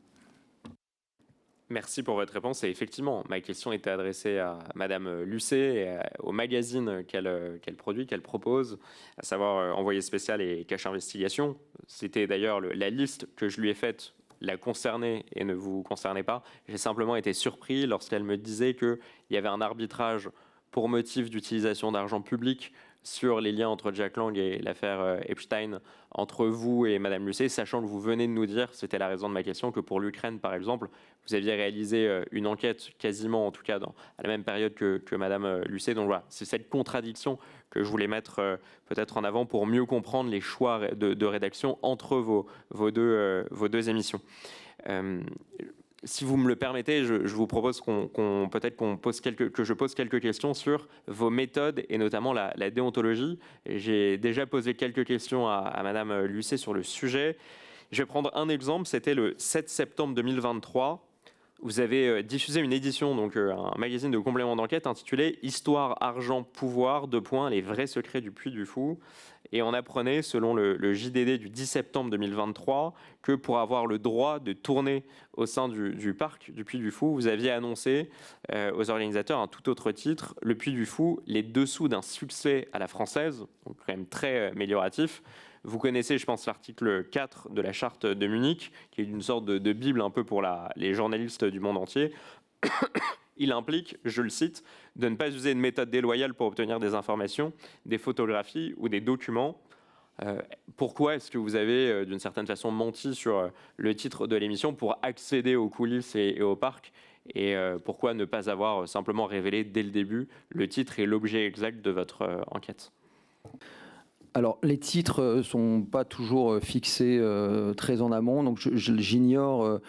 Merci pour votre réponse. Et effectivement, ma question était adressée à Madame Lucet et au magazine qu'elle produit, qu'elle propose, à savoir Envoyé spécial et Cache Investigation. C'était d'ailleurs la liste que je lui ai faite la concernait et ne vous concernait pas. J'ai simplement été surpris lorsqu'elle me disait qu'il y avait un arbitrage pour motif d'utilisation d'argent public sur les liens entre Jack Lang et l'affaire Epstein entre vous et Madame Lucet, sachant que vous venez de nous dire, c'était la raison de ma question, que pour l'Ukraine, par exemple, vous aviez réalisé une enquête quasiment, en tout cas, à la même période que Madame Lucet. Donc voilà, c'est cette contradiction que je voulais mettre peut-être en avant pour mieux comprendre les choix de rédaction entre vos deux émissions. Si vous me le permettez, je vous propose que je pose quelques questions sur vos méthodes et notamment la déontologie. J'ai déjà posé quelques questions à Madame Lucet sur le sujet. Je vais prendre un exemple, c'était le 7 septembre 2023. Vous avez diffusé une édition, donc un magazine de complément d'enquête intitulé « Histoire, argent, pouvoir, : les vrais secrets du Puy du Fou ». Et on apprenait, selon le JDD du 10 septembre 2023, que pour avoir le droit de tourner au sein du parc du Puy du Fou, vous aviez annoncé aux organisateurs un tout autre titre, Le Puy du Fou, les dessous d'un succès à la française, donc quand même très amélioratif. Vous connaissez, je pense, l'article 4 de la charte de Munich, qui est une sorte de bible un peu pour les journalistes du monde entier. Il implique, je le cite, de ne pas user une méthode déloyale pour obtenir des informations, des photographies ou des documents. Pourquoi est-ce que vous avez, d'une certaine façon, menti sur le titre de l'émission pour accéder aux coulisses et au parc ? Et pourquoi ne pas avoir simplement révélé dès le début le titre et l'objet exact de votre enquête ? Alors, les titres ne sont pas toujours fixés très en amont, donc j'ignore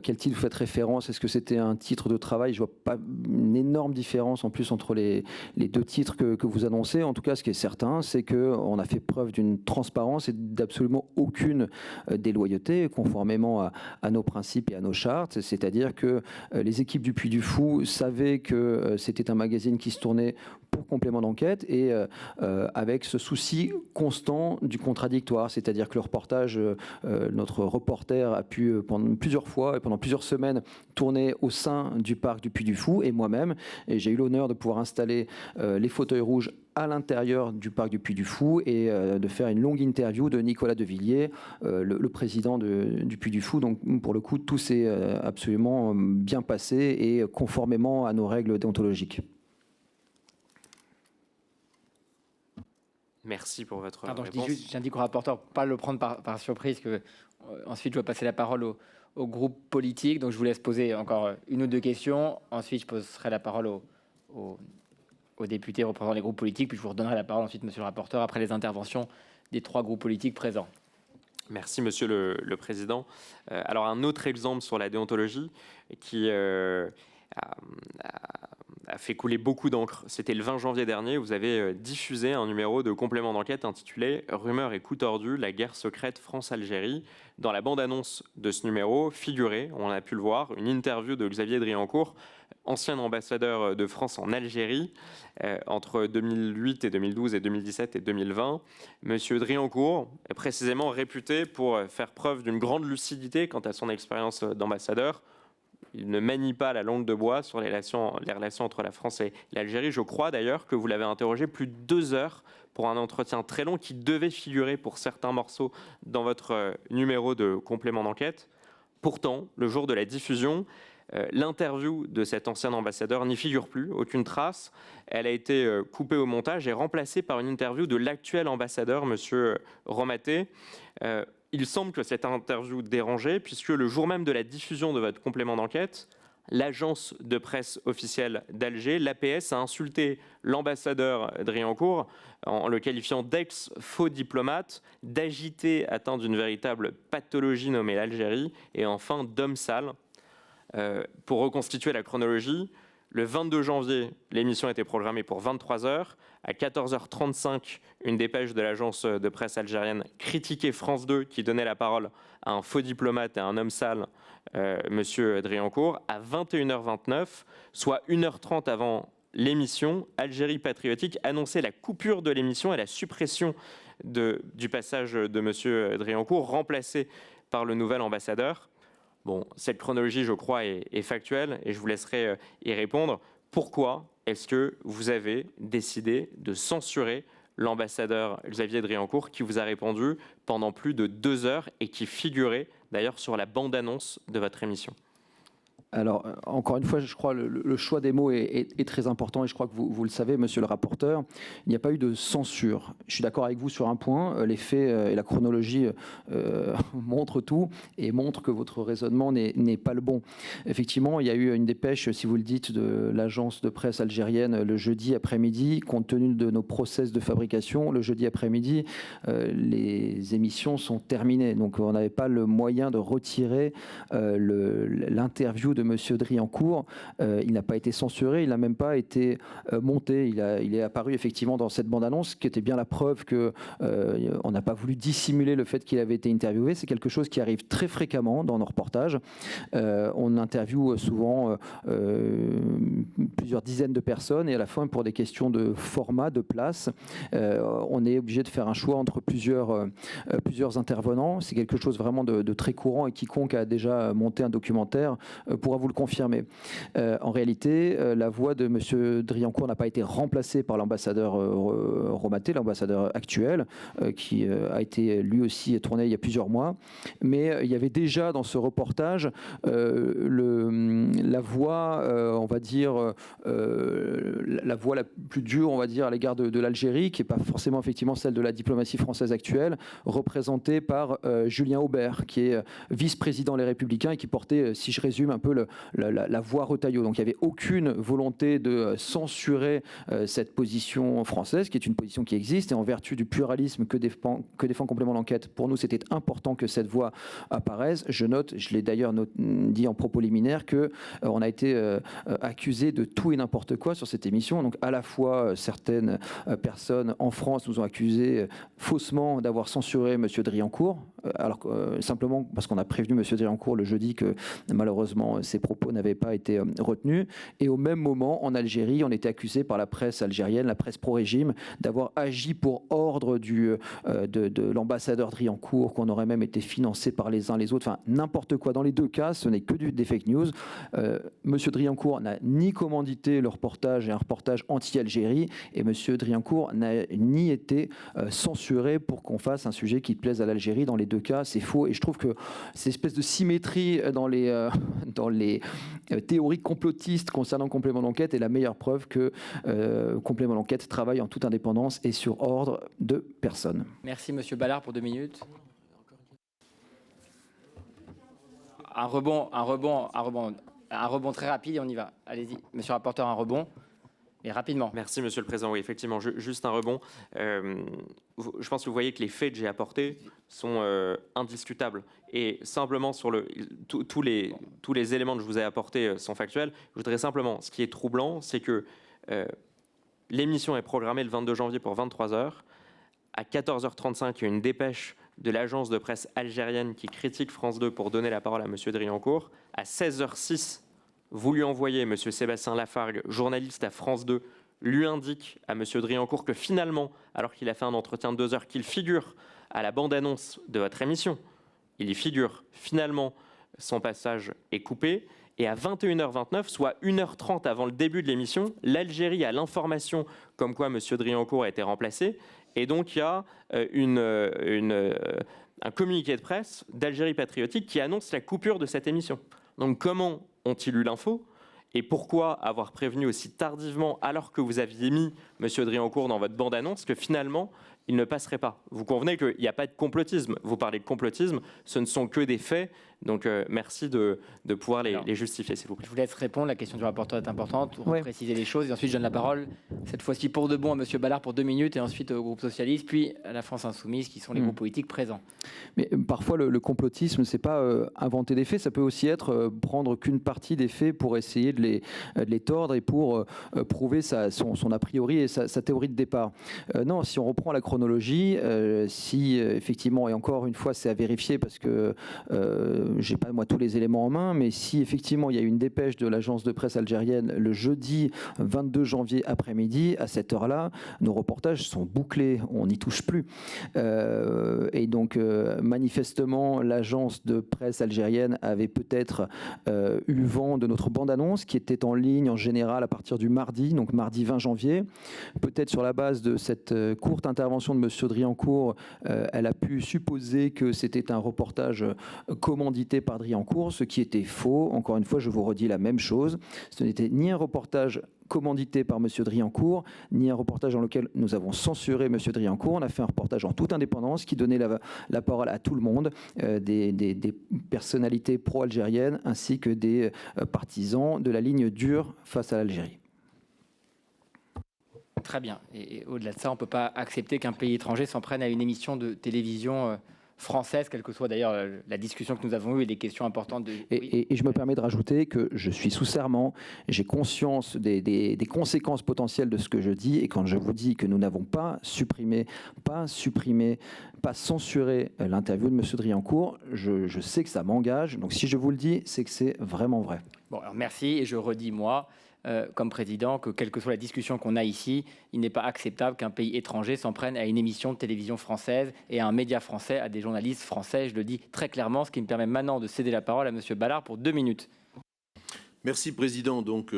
quel titre vous faites référence. Est-ce que c'était un titre de travail ? Je ne vois pas une énorme différence en plus entre les deux titres que vous annoncez. En tout cas, ce qui est certain, c'est qu'on a fait preuve d'une transparence et d'absolument aucune déloyauté, conformément à nos principes et à nos chartes. C'est-à-dire que les équipes du Puy du Fou savaient que c'était un magazine qui se tournait pour complément d'enquête et avec ce souci constant du contradictoire, c'est-à-dire que le reportage, notre reporter a pu pendant plusieurs fois et pendant plusieurs semaines tourner au sein du parc du Puy du Fou et moi-même, et j'ai eu l'honneur de pouvoir installer les fauteuils rouges à l'intérieur du parc du Puy du Fou et de faire une longue interview de Nicolas Devilliers, le président du Puy du Fou. Donc pour le coup, tout s'est absolument bien passé et conformément à nos règles déontologiques. Merci pour votre Pardon, réponse. J'indique au rapporteur pas le prendre par surprise, que ensuite je dois passer la parole au groupe politique. Donc je vous laisse poser encore une ou deux questions. Ensuite, je poserai la parole aux députés représentant les groupes politiques. Puis je vous redonnerai la parole ensuite, monsieur le rapporteur, après les interventions des 3 groupes politiques présents. Merci, Monsieur le Président. Alors, un autre exemple sur la déontologie qui a fait couler beaucoup d'encre. C'était le 20 janvier dernier, vous avez diffusé un numéro de complément d'enquête intitulé « Rumeurs et coups tordus, la guerre secrète France-Algérie ». Dans la bande-annonce de ce numéro figurait, on a pu le voir, une interview de Xavier Driancourt ancien ambassadeur de France en Algérie entre 2008 et 2012 et 2017 et 2020. Monsieur Driancourt est précisément réputé pour faire preuve d'une grande lucidité quant à son expérience d'ambassadeur. Il ne manie pas la langue de bois sur les relations entre la France et l'Algérie. Je crois d'ailleurs que vous l'avez interrogé plus de 2 heures pour un entretien très long qui devait figurer pour certains morceaux dans votre numéro de complément d'enquête. Pourtant, le jour de la diffusion, l'interview de cet ancien ambassadeur n'y figure plus, aucune trace. Elle a été coupée au montage et remplacée par une interview de l'actuel ambassadeur, M. Romaté. Il semble que cette interview dérangeait, puisque le jour même de la diffusion de votre complément d'enquête, l'agence de presse officielle d'Alger, l'APS, a insulté l'ambassadeur Driancourt en le qualifiant d'ex-faux diplomate, d'agité atteint d'une véritable pathologie nommée l'Algérie, et enfin d'homme sale. Pour reconstituer la chronologie, le 22 janvier, l'émission était programmée pour 23 h. À 14h35, une dépêche de l'agence de presse algérienne critiquait France 2 qui donnait la parole à un faux diplomate et à un homme sale, Monsieur Driancourt. À 21h29, soit 1h30 avant l'émission, Algérie Patriotique annonçait la coupure de l'émission et la suppression du passage de Monsieur Driancourt, remplacé par le nouvel ambassadeur. Bon, cette chronologie, je crois, est factuelle et je vous laisserai y répondre. Pourquoi est-ce que vous avez décidé de censurer l'ambassadeur Xavier Driancourt qui vous a répondu pendant plus de 2 heures et qui figurait d'ailleurs sur la bande-annonce de votre émission ? Alors, encore une fois, je crois que le choix des mots est très important et je crois que vous le savez, monsieur le rapporteur, il n'y a pas eu de censure. Je suis d'accord avec vous sur un point, les faits et la chronologie montrent tout et montrent que votre raisonnement n'est pas le bon. Effectivement, il y a eu une dépêche, si vous le dites, de l'agence de presse algérienne le jeudi après-midi. Compte tenu de nos process de fabrication, le jeudi après-midi, les émissions sont terminées. Donc, on n'avait pas le moyen de retirer l'interview de monsieur Driancourt. Il n'a pas été censuré, il n'a même pas été monté. Il est apparu effectivement dans cette bande-annonce, qui était bien la preuve qu'on n'a pas voulu dissimuler le fait qu'il avait été interviewé. C'est quelque chose qui arrive très fréquemment dans nos reportages. On interviewe souvent plusieurs dizaines de personnes et à la fin, pour des questions de format, de place, on est obligé de faire un choix entre plusieurs intervenants. C'est quelque chose vraiment de très courant et quiconque a déjà monté un documentaire pourra vous le confirmer. En réalité, la voix de M. Driancourt n'a pas été remplacée par l'ambassadeur Romaté, l'ambassadeur actuel, qui a été lui aussi tourné il y a plusieurs mois. Mais il y avait déjà dans ce reportage la voix, on va dire, la voix la plus dure, on va dire, à l'égard de l'Algérie, qui n'est pas forcément effectivement celle de la diplomatie française actuelle, représentée par Julien Aubert, qui est vice-président Les Républicains et qui portait, si je résume un peu, la voix Retailleau. Donc il n'y avait aucune volonté de censurer cette position française, qui est une position qui existe, et en vertu du pluralisme que défend Complément d'enquête, pour nous c'était important que cette voix apparaisse. Je note, je l'ai d'ailleurs dit en propos liminaire, qu'on a été accusé de tout et n'importe quoi sur cette émission. Donc à la fois certaines personnes en France nous ont accusé faussement d'avoir censuré M. Driancourt, alors simplement parce qu'on a prévenu M. Driancourt le jeudi que malheureusement ses propos n'avaient pas été retenus. Et au même moment, en Algérie, on était accusé par la presse algérienne, la presse pro-régime, d'avoir agi pour ordre de l'ambassadeur Driancourt, qu'on aurait même été financé par les uns les autres, enfin n'importe quoi. Dans les deux cas, ce n'est que des fake news. Monsieur Driancourt n'a ni commandité le reportage et un reportage anti-Algérie, et Monsieur Driancourt n'a ni été censuré pour qu'on fasse un sujet qui plaise à l'Algérie. Dans les deux cas, c'est faux. Et je trouve que cette espèce de symétrie dans les théories complotistes concernant Complément d'enquête est la meilleure preuve que Complément d'enquête travaille en toute indépendance et sur ordre de personne. Merci Monsieur Ballard pour 2 minutes. Un rebond très rapide et on y va. Allez-y, Monsieur le rapporteur, un rebond. Et rapidement. Merci Monsieur le Président. Oui, effectivement, juste un rebond. Je pense que vous voyez que les faits que j'ai apportés sont indiscutables. Et simplement, sur tous les éléments que je vous ai apportés sont factuels. Je voudrais simplement, ce qui est troublant, c'est que l'émission est programmée le 22 janvier pour 23 h. À 14h35, il y a une dépêche de l'agence de presse algérienne qui critique France 2 pour donner la parole à M. Driancourt. À 16h06, vous lui envoyez, M. Sébastien Lafargue, journaliste à France 2, lui indique à M. Driancourt que finalement, alors qu'il a fait un entretien de 2 heures, qu'il figure à la bande-annonce de votre émission, il y figure, finalement, son passage est coupé, et à 21h29, soit 1h30 avant le début de l'émission, l'Algérie a l'information comme quoi M. Driancourt a été remplacé, et donc il y a un communiqué de presse d'Algérie Patriotique qui annonce la coupure de cette émission. Donc comment ont-ils eu l'info ? Et pourquoi avoir prévenu aussi tardivement, alors que vous aviez mis M. Driancourt dans votre bande-annonce, que finalement, il ne passerait pas? Vous convenez qu'il n'y a pas de complotisme. Vous parlez de complotisme, ce ne sont que des faits. Donc merci de pouvoir les justifier, s'il vous plaît. Je vous laisse répondre. La question du rapporteur est importante. Pour Ouais. préciser les choses. Et ensuite, je donne la parole, cette fois-ci pour de bon, à M. Ballard pour 2 minutes, et ensuite au groupe socialiste, puis à la France Insoumise, qui sont les groupes politiques présents. Mais parfois, le complotisme, c'est pas inventer des faits, ça peut aussi être prendre qu'une partie des faits pour essayer de les tordre et pour prouver son a priori et sa théorie de départ. Non, si on reprend la chronologie, si effectivement, et encore une fois, c'est à vérifier parce que j'ai pas moi tous les éléments en main, mais si effectivement il y a une dépêche de l'agence de presse algérienne le jeudi 22 janvier après-midi, à cette heure-là, nos reportages sont bouclés, on n'y touche plus. Et donc manifestement, l'agence de presse algérienne avait peut-être eu vent de notre bande-annonce qui était en ligne en général à partir du mardi, donc mardi 20 janvier. Peut-être sur la base de cette courte intervention de M. Driancourt, elle a pu supposer que c'était un reportage commandité par Driancourt, ce qui était faux. Encore une fois, je vous redis la même chose. Ce n'était ni un reportage commandité par M. Driancourt, ni un reportage dans lequel nous avons censuré M. Driancourt. On a fait un reportage en toute indépendance qui donnait la parole à tout le monde, des personnalités pro-algériennes ainsi que des partisans de la ligne dure face à l'Algérie. Très bien. Et au-delà de ça, on ne peut pas accepter qu'un pays étranger s'en prenne à une émission de télévision française, quelle que soit d'ailleurs la discussion que nous avons eue et les questions importantes. Et je me permets de rajouter que je suis sous serment, j'ai conscience des conséquences potentielles de ce que je dis, et quand je vous dis que nous n'avons pas supprimé, pas censuré l'interview de M. Driancourt, je sais que ça m'engage, donc si je vous le dis, c'est que c'est vraiment vrai. Bon, alors merci, et je redis, moi, comme président, que quelle que soit la discussion qu'on a ici, il n'est pas acceptable qu'un pays étranger s'en prenne à une émission de télévision française et à un média français, à des journalistes français. Je le dis très clairement, ce qui me permet maintenant de céder la parole à M. Ballard pour 2 minutes. Merci, Président. Donc,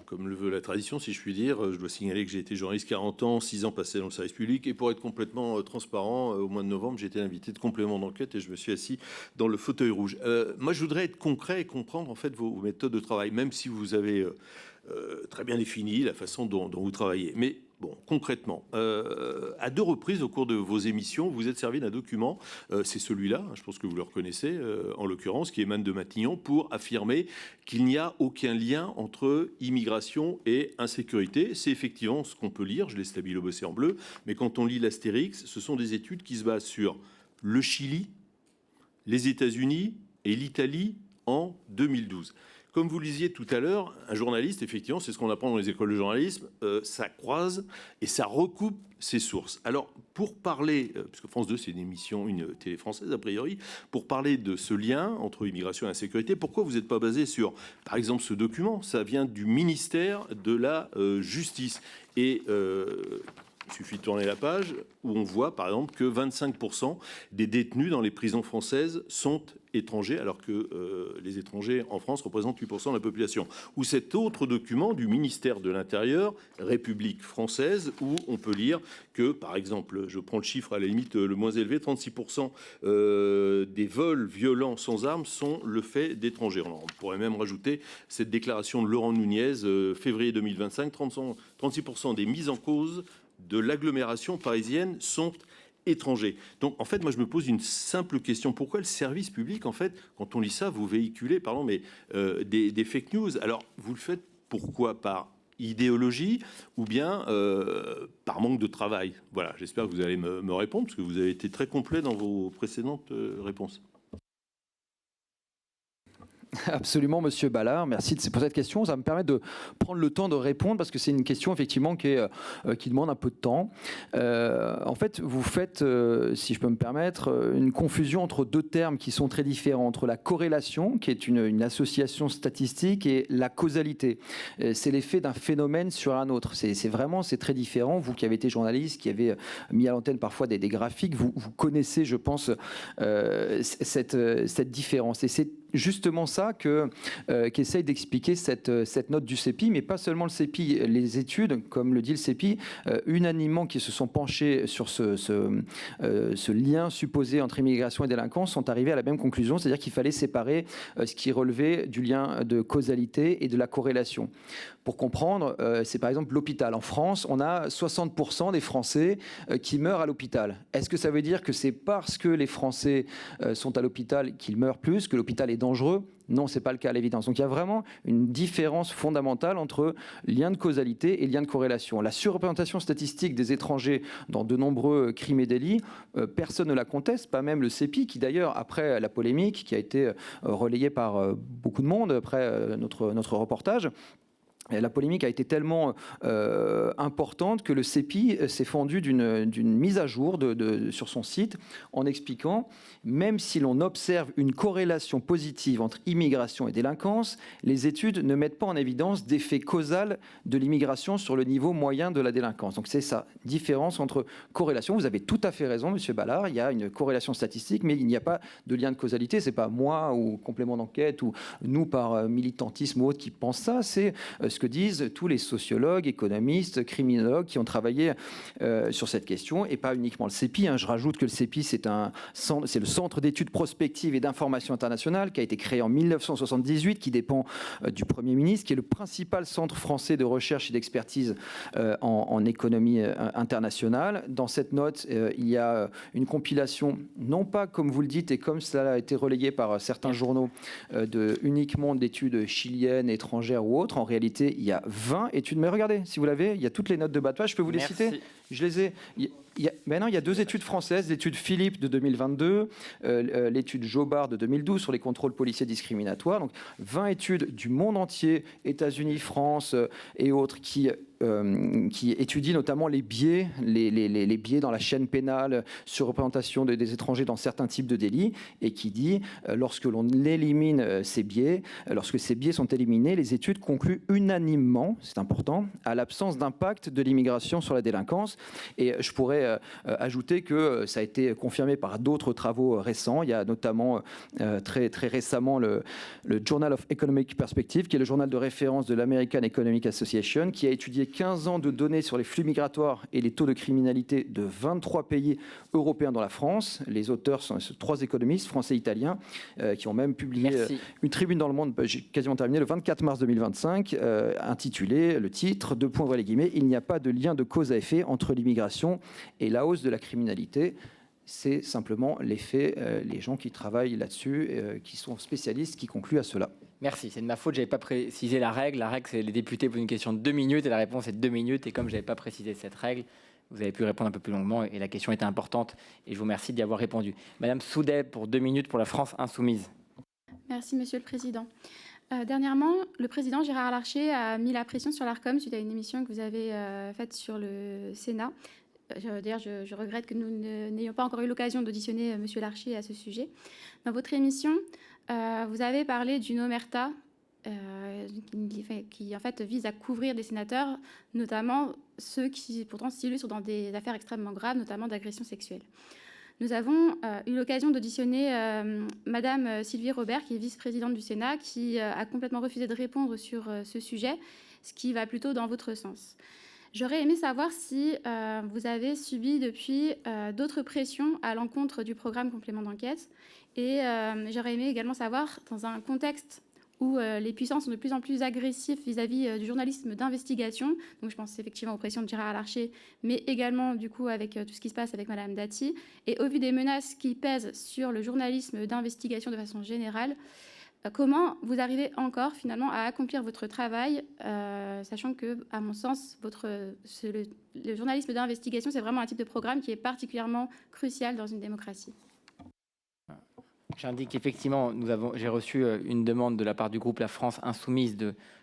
comme le veut la tradition, si je puis dire, je dois signaler que j'ai été journaliste 40 ans, 6 ans passés dans le service public. Et pour être complètement transparent, au mois de novembre, j'ai été invité de complément d'enquête et je me suis assis dans le fauteuil rouge. Moi, je voudrais être concret et comprendre en fait vos méthodes de travail, même si vous avez très bien défini la façon dont vous travaillez. Mais bon, concrètement, à 2 reprises au cours de vos émissions, vous êtes servi d'un document, c'est celui-là, je pense que vous le reconnaissez, en l'occurrence, qui émane de Matignon, pour affirmer qu'il n'y a aucun lien entre immigration et insécurité. C'est effectivement ce qu'on peut lire, je l'ai stabilo-bossé en bleu, mais quand on lit l'Astérix, ce sont des études qui se basent sur le Chili, les États-Unis et l'Italie en 2012. Comme vous le disiez tout à l'heure, un journaliste, effectivement, c'est ce qu'on apprend dans les écoles de journalisme, ça croise et ça recoupe ses sources. Alors, pour parler, puisque France 2, c'est une télé française a priori, pour parler de ce lien entre immigration et insécurité, pourquoi vous n'êtes pas basé sur, par exemple, ce document? Ça vient du ministère de la Justice. Et il suffit de tourner la page où on voit, par exemple, que 25% des détenus dans les prisons françaises sont étrangers, alors que les étrangers en France représentent 8% de la population. Ou cet autre document du ministère de l'Intérieur, République française, où on peut lire que, par exemple, je prends le chiffre à la limite le moins élevé, 36% des vols violents sans armes sont le fait d'étrangers. On pourrait même rajouter cette déclaration de Laurent Nunez, février 2025, 36% des mises en cause de l'agglomération parisienne sont étrangers. Donc, en fait, moi, je me pose une simple question. Pourquoi le service public, en fait, quand on lit ça, vous véhiculez, pardon, mais des fake news? Alors, vous le faites pourquoi? Par idéologie ou bien par manque de travail? Voilà, j'espère que vous allez me répondre, parce que vous avez été très complet dans vos précédentes réponses. Absolument, Monsieur Ballard. Merci pour cette question. Ça me permet de prendre le temps de répondre parce que c'est une question effectivement qui demande un peu de temps. En fait, vous faites, si je peux me permettre, une confusion entre deux termes qui sont très différents, entre la corrélation, qui est une association statistique, et la causalité. C'est l'effet d'un phénomène sur un autre. C'est très différent. Vous qui avez été journaliste, qui avez mis à l'antenne parfois des graphiques, vous connaissez, je pense, cette différence. Et c'est justement ça qu'essaye d'expliquer cette note du CEPI, mais pas seulement le CEPI. Les études, comme le dit le CEPI, unanimement qui se sont penchées sur ce lien supposé entre immigration et délinquance, sont arrivés à la même conclusion, c'est-à-dire qu'il fallait séparer ce qui relevait du lien de causalité et de la corrélation. Pour comprendre, c'est par exemple l'hôpital. En France, on a 60% des Français qui meurent à l'hôpital. Est-ce que ça veut dire que c'est parce que les Français sont à l'hôpital qu'ils meurent plus, que l'hôpital est dangereux ? Non, ce n'est pas le cas à l'évidence. Donc il y a vraiment une différence fondamentale entre lien de causalité et lien de corrélation. La surreprésentation statistique des étrangers dans de nombreux crimes et délits, personne ne la conteste, pas même le CEPI, qui d'ailleurs, après la polémique qui a été relayée par beaucoup de monde, après notre reportage, la polémique a été tellement importante que le CEPI s'est fendu d'une mise à jour sur son site en expliquant, même si l'on observe une corrélation positive entre immigration et délinquance, les études ne mettent pas en évidence d'effet causal de l'immigration sur le niveau moyen de la délinquance. Donc c'est ça, différence entre corrélation. Vous avez tout à fait raison, Monsieur Ballard, il y a une corrélation statistique, mais il n'y a pas de lien de causalité. C'est pas moi ou complément d'enquête ou nous par militantisme ou autre qui pense ça, c'est ce que disent tous les sociologues, économistes, criminologues qui ont travaillé sur cette question, et pas uniquement le CEPI. Je rajoute que le CEPI, c'est le Centre d'études prospectives et d'information internationale qui a été créé en 1978, qui dépend du Premier ministre, qui est le principal centre français de recherche et d'expertise en économie internationale. Dans cette note, il y a une compilation, non pas comme vous le dites et comme cela a été relayé par certains journaux, uniquement d'études chiliennes, étrangères ou autres. En réalité, il y a 20 études. Mais regardez, si vous l'avez, il y a toutes les notes de bas de page. Je peux vous les citer ? Je les ai. Il y a 2 études françaises, l'étude Philippe de 2022, l'étude Jobard de 2012 sur les contrôles policiers discriminatoires. Donc 20 études du monde entier, États-Unis, France et autres, qui étudient notamment les biais, les biais dans la chaîne pénale, surreprésentation des étrangers dans certains types de délits, et qui dit, lorsque l'on élimine ces biais, lorsque ces biais sont éliminés, les études concluent unanimement, c'est important, à l'absence d'impact de l'immigration sur la délinquance. Et je pourrais ajouter que ça a été confirmé par d'autres travaux récents. Il y a notamment très récemment le Journal of Economic Perspective, qui est le journal de référence de l'American Economic Association, qui a étudié 15 ans de données sur les flux migratoires et les taux de criminalité de 23 pays européens dans la France. Les auteurs sont 3 économistes français et italiens qui ont même publié une tribune dans Le Monde, j'ai quasiment terminé, le 24 mars 2025, intitulée, le titre, : il n'y a pas de lien de cause à effet entre l'immigration et la hausse de la criminalité. C'est simplement l'effet, les gens qui travaillent là-dessus, qui sont spécialistes, qui concluent à cela. Merci, c'est de ma faute, je n'avais pas précisé la règle. La règle, c'est les députés posent une question de 2 minutes et la réponse est de 2 minutes. Et comme je n'avais pas précisé cette règle, vous avez pu répondre un peu plus longuement et la question était importante. Et je vous remercie d'y avoir répondu. Madame Soudet, pour 2 minutes pour la France Insoumise. Merci, Monsieur le Président. Dernièrement, le président Gérard Larcher a mis la pression sur l'ARCOM suite à une émission que vous avez faite sur le Sénat. D'ailleurs, je regrette que nous n'ayons pas encore eu l'occasion d'auditionner M. Larcher à ce sujet. Dans votre émission, vous avez parlé d'une omerta qui en fait vise à couvrir des sénateurs, notamment ceux qui pourtant s'illustrent dans des affaires extrêmement graves, notamment d'agression sexuelle. Nous avons eu l'occasion d'auditionner Madame Sylvie Robert, qui est vice-présidente du Sénat, qui a complètement refusé de répondre sur ce sujet, ce qui va plutôt dans votre sens. J'aurais aimé savoir si vous avez subi depuis d'autres pressions à l'encontre du programme complément d'enquête. Et j'aurais aimé également savoir, dans un contexte où les puissances sont de plus en plus agressives vis-à-vis du journalisme d'investigation, donc je pense effectivement aux pressions de Gérard Larcher, mais également du coup avec tout ce qui se passe avec Madame Dati, et au vu des menaces qui pèsent sur le journalisme d'investigation de façon générale, comment vous arrivez encore finalement à accomplir votre travail, sachant que, à mon sens, le journalisme d'investigation, c'est vraiment un type de programme qui est particulièrement crucial dans une démocratie. J'indique qu'effectivement, j'ai reçu une demande de la part du groupe La France Insoumise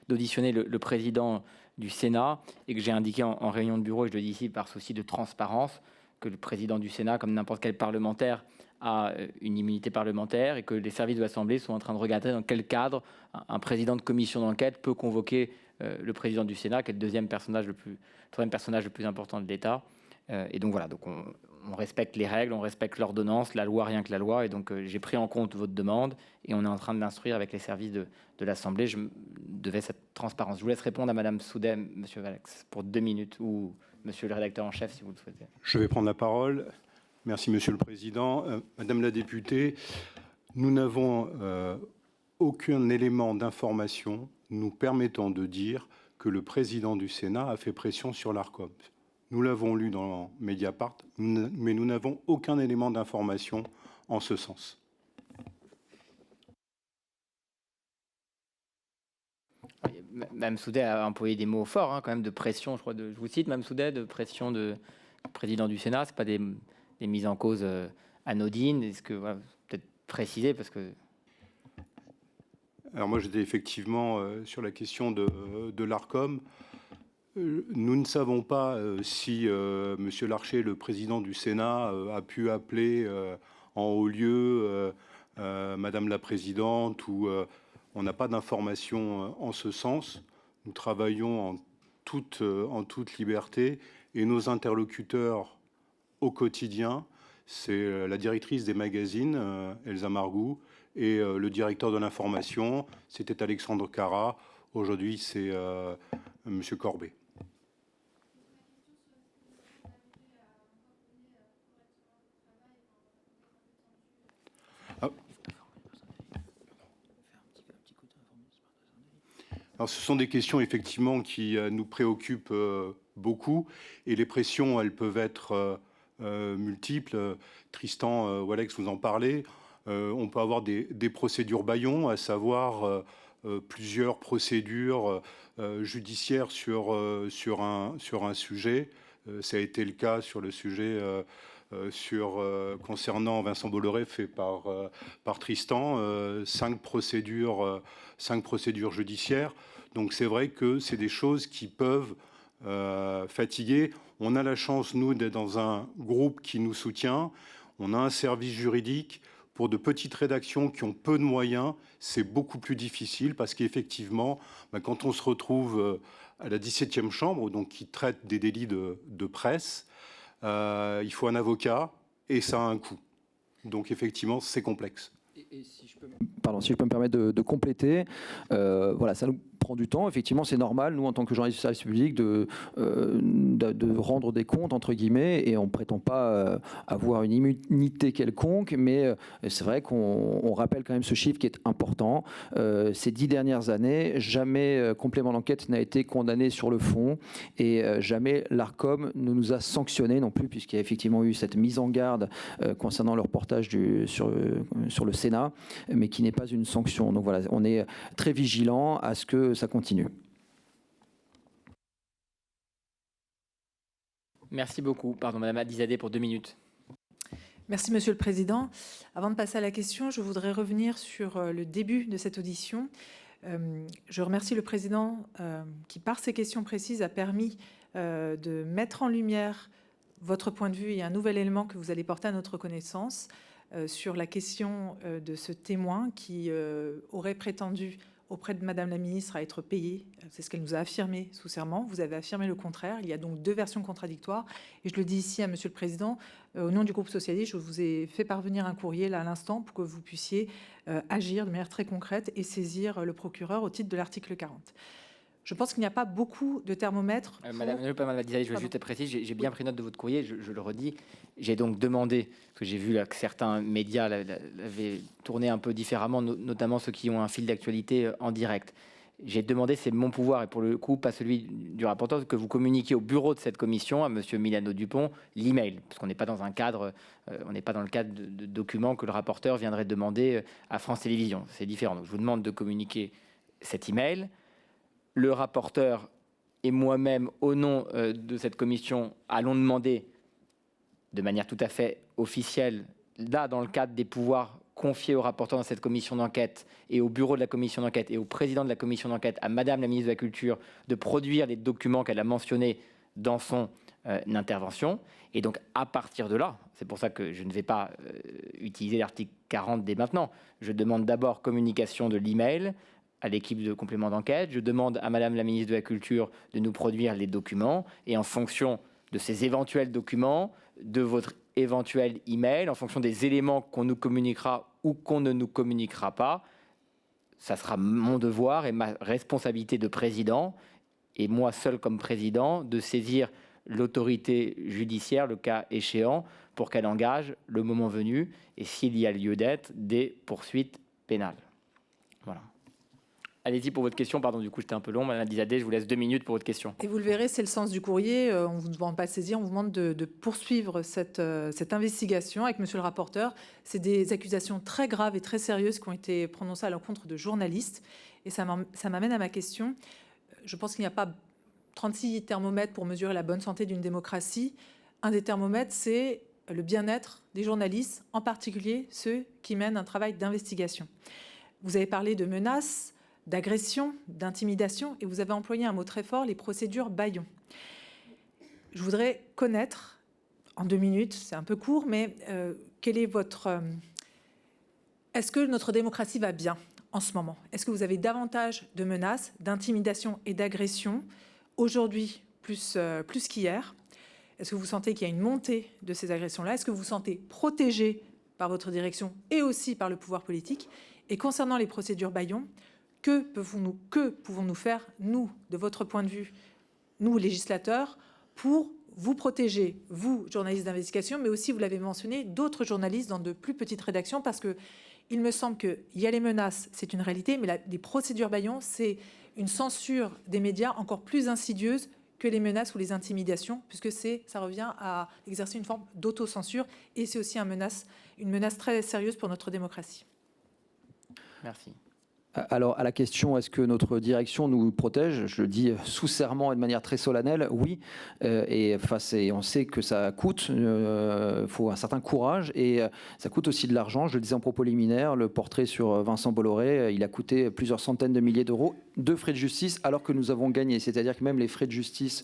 d'auditionner le président du Sénat et que j'ai indiqué en réunion de bureau, et je le dis ici par souci de transparence, que le président du Sénat, comme n'importe quel parlementaire, a une immunité parlementaire et que les services de l'Assemblée sont en train de regarder dans quel cadre un président de commission d'enquête peut convoquer le président du Sénat, qui est le troisième personnage le plus important de l'État. Et donc voilà, donc on respecte les règles, on respecte l'ordonnance, la loi, rien que la loi. Et donc j'ai pris en compte votre demande et on est en train de l'instruire avec les services de l'Assemblée. Je devais cette transparence. Je vous laisse répondre à Madame Soudet, Monsieur Valex, pour 2 minutes, ou Monsieur le rédacteur en chef, si vous le souhaitez. Je vais prendre la parole. Merci, Monsieur le Président. Madame la députée, nous n'avons aucun élément d'information nous permettant de dire que le président du Sénat a fait pression sur l'ARCOM. Nous l'avons lu dans Mediapart, mais nous n'avons aucun élément d'information en ce sens. Mme Soudet a employé des mots forts, quand même, de pression, je crois. Je vous cite, Mme Soudet, de pression du président du Sénat. Ce n'est pas des mises en cause anodines. Est-ce que, voilà, peut-être préciser, parce que... Alors moi, j'étais effectivement sur la question de l'ARCOM. Nous ne savons pas si M. Larcher, le président du Sénat, a pu appeler en haut lieu Madame la Présidente, ou on n'a pas d'informations en ce sens. Nous travaillons en toute liberté et nos interlocuteurs au quotidien, c'est la directrice des magazines, Elsa Margou, et le directeur de l'information, c'était Alexandre Cara. Aujourd'hui, c'est M. Corbet. Alors, ce sont des questions effectivement qui nous préoccupent beaucoup, et les pressions, elles peuvent être multiples. Tristan Walex, vous en parlez. On peut avoir des procédures bâillons, à savoir plusieurs procédures judiciaires sur un sujet. Ça a été le cas sur le sujet concernant Vincent Bolloré fait par Tristan, 5 procédures judiciaires. Donc c'est vrai que c'est des choses qui peuvent fatiguer. On a la chance, nous, d'être dans un groupe qui nous soutient. On a un service juridique. Pour de petites rédactions qui ont peu de moyens, c'est beaucoup plus difficile parce qu'effectivement, quand on se retrouve à la 17e chambre, donc qui traite des délits de presse, il faut un avocat et ça a un coût. Donc effectivement, c'est complexe. Et si je peux me permettre de compléter, voilà, ça nous prend du temps. Effectivement, c'est normal, nous, en tant que journalistes du service public, de rendre des comptes, entre guillemets, et on ne prétend pas avoir une immunité quelconque, mais c'est vrai qu'on rappelle quand même ce chiffre qui est important. Ces 10 dernières années, jamais complément d'enquête n'a été condamné sur le fond, et jamais l'ARCOM ne nous a sanctionnés non plus, puisqu'il y a effectivement eu cette mise en garde concernant le reportage sur le Sénat, mais qui n'est pas une sanction. Donc voilà, on est très vigilant à ce que ça continue. Merci beaucoup. Pardon, Madame Adizadeh, pour 2 minutes. Merci, Monsieur le Président. Avant de passer à la question, je voudrais revenir sur le début de cette audition. Je remercie le Président qui, par ces questions précises, a permis de mettre en lumière votre point de vue et un nouvel élément que vous allez porter à notre connaissance sur la question de ce témoin qui aurait prétendu auprès de Madame la Ministre à être payé. C'est ce qu'elle nous a affirmé sous serment. Vous avez affirmé le contraire. Il y a donc 2 versions contradictoires. Et je le dis ici à Monsieur le Président, au nom du groupe socialiste, je vous ai fait parvenir un courrier là à l'instant pour que vous puissiez agir de manière très concrète et saisir le procureur au titre de l'article 40. Je pense qu'il n'y a pas beaucoup de thermomètres. Madame Adizadeh, je vais juste être précis, j'ai bien pris note de votre courrier, je le redis. J'ai donc demandé, parce que j'ai vu là que certains médias l'avaient tourné un peu différemment, notamment ceux qui ont un fil d'actualité en direct. J'ai demandé, c'est mon pouvoir, et pour le coup, pas celui du rapporteur, que vous communiquiez au bureau de cette commission, à Monsieur Milano Dupont, l'email, parce qu'on n'est pas dans un cadre, on n'est pas dans le cadre de documents que le rapporteur viendrait demander à France Télévisions. C'est différent. Donc je vous demande de communiquer cet email. Le rapporteur et moi-même, au nom de cette commission, allons demander de manière tout à fait officielle, là, dans le cadre des pouvoirs confié au rapporteur dans cette commission d'enquête et au bureau de la commission d'enquête et au président de la commission d'enquête, à Madame la ministre de la Culture, de produire les documents qu'elle a mentionnés dans son intervention. Et donc, à partir de là, c'est pour ça que je ne vais pas utiliser l'article 40 dès maintenant. Je demande d'abord communication de l'email à l'équipe de complément d'enquête. Je demande à Madame la ministre de la Culture de nous produire les documents. Et en fonction de ces éventuels documents, de votre éventuel email, en fonction des éléments qu'on nous communiquera ou qu'on ne nous communiquera pas, ça sera mon devoir et ma responsabilité de président, et moi seul comme président, de saisir l'autorité judiciaire, le cas échéant, pour qu'elle engage, le moment venu, et s'il y a lieu d'être, des poursuites pénales. Voilà. Allez-y pour votre question. Pardon, du coup, j'étais un peu long. Madame Dizadeh, je vous laisse 2 minutes pour votre question. Et vous le verrez, c'est le sens du courrier. On ne vous demande pas de saisir, on vous demande de poursuivre cette investigation avec monsieur le rapporteur. C'est des accusations très graves et très sérieuses qui ont été prononcées à l'encontre de journalistes. Et ça m'amène à ma question. Je pense qu'il n'y a pas 36 thermomètres pour mesurer la bonne santé d'une démocratie. Un des thermomètres, c'est le bien-être des journalistes, en particulier ceux qui mènent un travail d'investigation. Vous avez parlé de menaces, d'agression, d'intimidation, et vous avez employé un mot très fort, les procédures bâillons. Je voudrais connaître, en 2 minutes, c'est un peu court, mais quel est votre... Est-ce que notre démocratie va bien en ce moment? Est-ce que vous avez davantage de menaces, d'intimidation et d'agression aujourd'hui plus qu'hier? Est-ce que vous sentez qu'il y a une montée de ces agressions-là? Est-ce que vous vous sentez protégé par votre direction et aussi par le pouvoir politique? Et concernant les procédures bâillons, que pouvons-nous faire, nous, de votre point de vue, nous, législateurs, pour vous protéger, vous, journalistes d'investigation, mais aussi, vous l'avez mentionné, d'autres journalistes dans de plus petites rédactions, parce que il me semble qu'il y a les menaces, c'est une réalité, mais les procédures bâillons, c'est une censure des médias encore plus insidieuse que les menaces ou les intimidations, puisque ça revient à exercer une forme d'autocensure, et c'est aussi une menace très sérieuse pour notre démocratie. Merci. Alors, à la question, est-ce que notre direction nous protège? Je le dis sous serment et de manière très solennelle, oui. Et on sait que ça coûte, faut un certain courage, et ça coûte aussi de l'argent. Je le disais en propos liminaire, le portrait sur Vincent Bolloré, il a coûté plusieurs centaines de milliers d'euros de frais de justice, alors que nous avons gagné. C'est-à-dire que même les frais de justice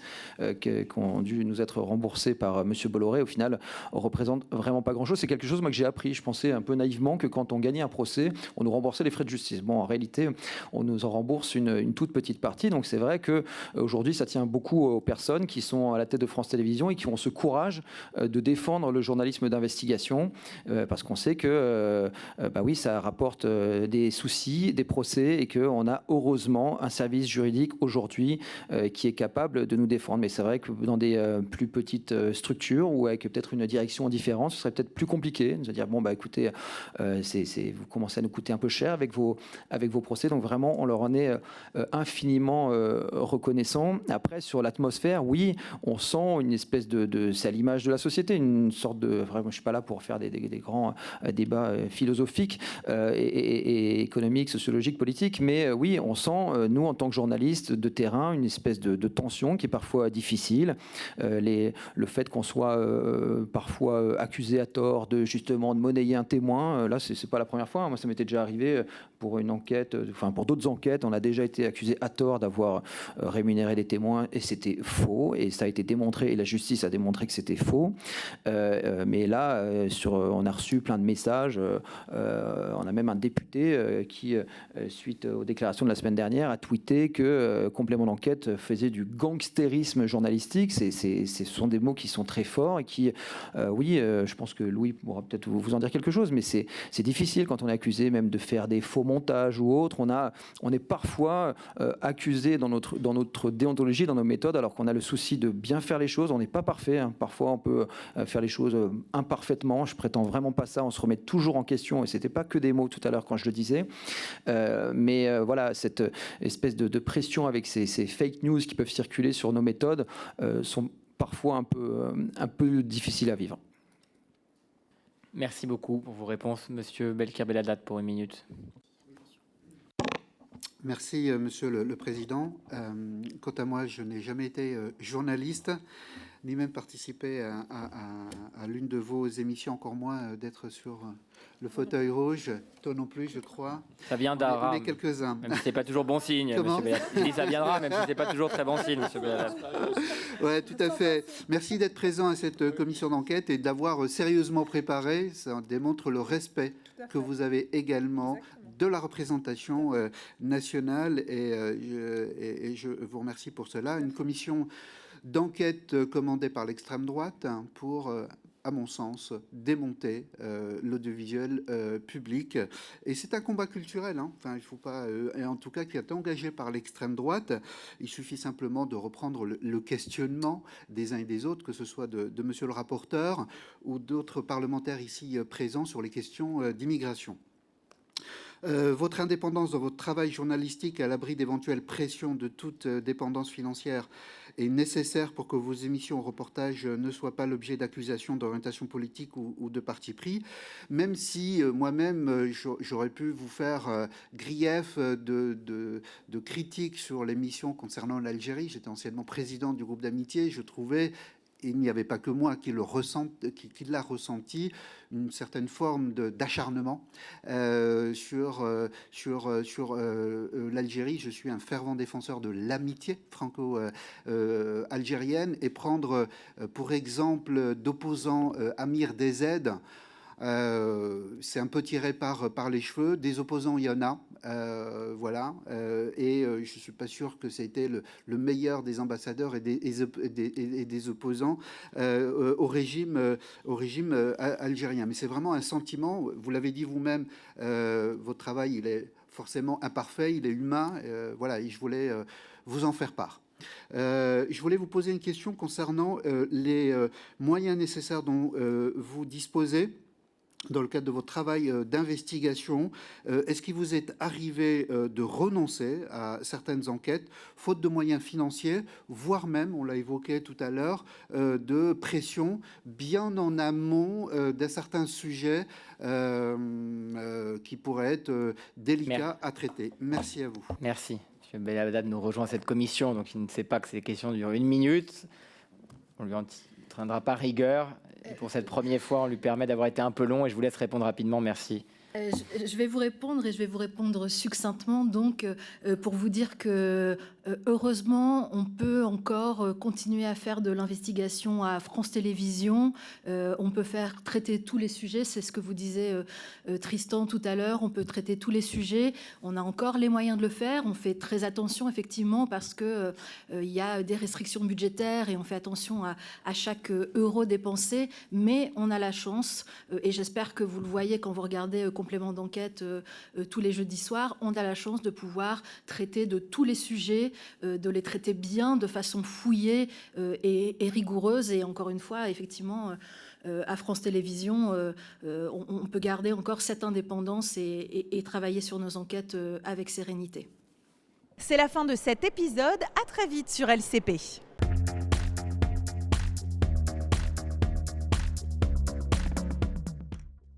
qui ont dû nous être remboursés par M. Bolloré, au final, représentent vraiment pas grand-chose. C'est quelque chose moi, que j'ai appris. Je pensais un peu naïvement que quand on gagnait un procès, on nous remboursait les frais de justice. Bon, en réalité, on nous en rembourse une toute petite partie. Donc c'est vrai qu'aujourd'hui, ça tient beaucoup aux personnes qui sont à la tête de France Télévisions et qui ont ce courage de défendre le journalisme d'investigation, parce qu'on sait que oui, ça rapporte des soucis, des procès, et qu'on a heureusement un service juridique aujourd'hui qui est capable de nous défendre. Mais c'est vrai que dans des plus petites structures ou avec peut-être une direction différente, ce serait peut-être plus compliqué de se dire bon, écoutez, vous commencez à nous coûter un peu cher avec vos procès. Donc vraiment, on leur en est infiniment reconnaissant. Après, sur l'atmosphère, oui, on sent une espèce c'est à l'image de la société, une sorte de... Vraiment, je ne suis pas là pour faire des grands débats philosophiques et économiques, sociologiques, politiques, mais oui, on sent, nous, en tant que journalistes de terrain, une espèce de tension qui est parfois difficile. Le fait qu'on soit parfois accusé à tort justement de monnayer un témoin, là, c'est pas la première fois. Moi, ça m'était déjà arrivé pour une enquête, pour d'autres enquêtes, on a déjà été accusé à tort d'avoir rémunéré des témoins, et c'était faux, et ça a été démontré, et la justice a démontré que c'était faux. Mais là, on a reçu plein de messages. On a même un député qui, suite aux déclarations de la semaine dernière, a tweeté que complément d'enquête faisait du gangstérisme journalistique. Ce sont des mots qui sont très forts et qui, oui, je pense que Louis pourra peut-être vous en dire quelque chose, mais c'est difficile quand on est accusé même de faire des faux montages ou autres. On est parfois accusé dans notre déontologie, dans nos méthodes, alors qu'on a le souci de bien faire les choses. On n'est pas parfait, hein. Parfois on peut faire les choses imparfaitement. Je prétends vraiment pas ça. On se remet toujours en question, et c'était pas que des mots tout à l'heure quand je le disais. Mais voilà, cette espèce de pression avec ces fake news qui peuvent circuler sur nos méthodes sont parfois un peu difficiles à vivre. Merci beaucoup pour vos réponses. Monsieur Belkir Belhaddad pour 1 minute. Merci, Monsieur le Président. Quant à moi, je n'ai jamais été journaliste, ni même participer à l'une de vos émissions, encore moins d'être sur le fauteuil rouge. Toi non plus, je crois. Ça viendra. On est quelques-uns. Même si c'est pas toujours bon signe, Comment ? monsieur Béat. Je dis ça viendra, même si c'est pas toujours très bon signe, monsieur Béat. Oui, tout à fait. Merci d'être présent à cette commission d'enquête et d'avoir sérieusement préparé. Ça démontre le respect que vous avez également de la représentation nationale et je vous remercie pour cela. Une commission d'enquête commandée par l'extrême droite pour, à mon sens, démonter l'audiovisuel public. Et c'est un combat culturel, hein. Enfin, il faut pas, et en tout cas qui est engagé par l'extrême droite. Il suffit simplement de reprendre le questionnement des uns et des autres, que ce soit de monsieur le rapporteur ou d'autres parlementaires ici présents sur les questions d'immigration. Votre indépendance dans votre travail journalistique à l'abri d'éventuelles pressions de toute dépendance financière est nécessaire pour que vos émissions ou reportages ne soient pas l'objet d'accusations d'orientation politique ou de parti pris, même si moi-même j'aurais pu vous faire grief de critiques sur l'émission concernant l'Algérie. J'étais anciennement président du groupe d'amitié, je trouvais, il n'y avait pas que moi qui l'a ressenti, une certaine forme d'acharnement sur l'Algérie. Je suis un fervent défenseur de l'amitié franco-algérienne et prendre pour exemple d'opposant Amir Dezed, c'est un peu tiré par les cheveux. Des opposants, il y en a, voilà. Et je ne suis pas sûr que c'était le meilleur des ambassadeurs et des opposants au régime algérien. Mais c'est vraiment un sentiment, vous l'avez dit vous-même, votre travail, il est forcément imparfait, il est humain, voilà, et je voulais vous en faire part. Je voulais vous poser une question concernant les moyens nécessaires dont vous disposez dans le cadre de votre travail d'investigation. Est-ce qu'il vous est arrivé de renoncer à certaines enquêtes, faute de moyens financiers, voire même, on l'a évoqué tout à l'heure, de pression bien en amont d'un certain sujet qui pourrait être délicat à traiter? Merci à vous. Merci. M. Belhaddad nous rejoint à cette commission, donc il ne sait pas que ces questions durent 1 minute. On ne lui entraînera pas rigueur. Et pour cette première fois, on lui permet d'avoir été un peu long et je vous laisse répondre rapidement. Merci. Je vais vous répondre et je vais vous répondre succinctement. Donc, pour vous dire que heureusement, on peut encore continuer à faire de l'investigation à France Télévisions. On peut traiter tous les sujets. C'est ce que vous disait Tristan tout à l'heure. On peut traiter tous les sujets. On a encore les moyens de le faire. On fait très attention, effectivement, parce que il y a des restrictions budgétaires et on fait attention à chaque euro dépensé. Mais on a la chance, et j'espère que vous le voyez quand vous regardez complément d'enquête tous les jeudis soirs, on a la chance de pouvoir traiter de tous les sujets, de les traiter bien, de façon fouillée et rigoureuse. Et encore une fois, effectivement, à France Télévisions, on peut garder encore cette indépendance et travailler sur nos enquêtes avec sérénité. C'est la fin de cet épisode. À très vite sur LCP.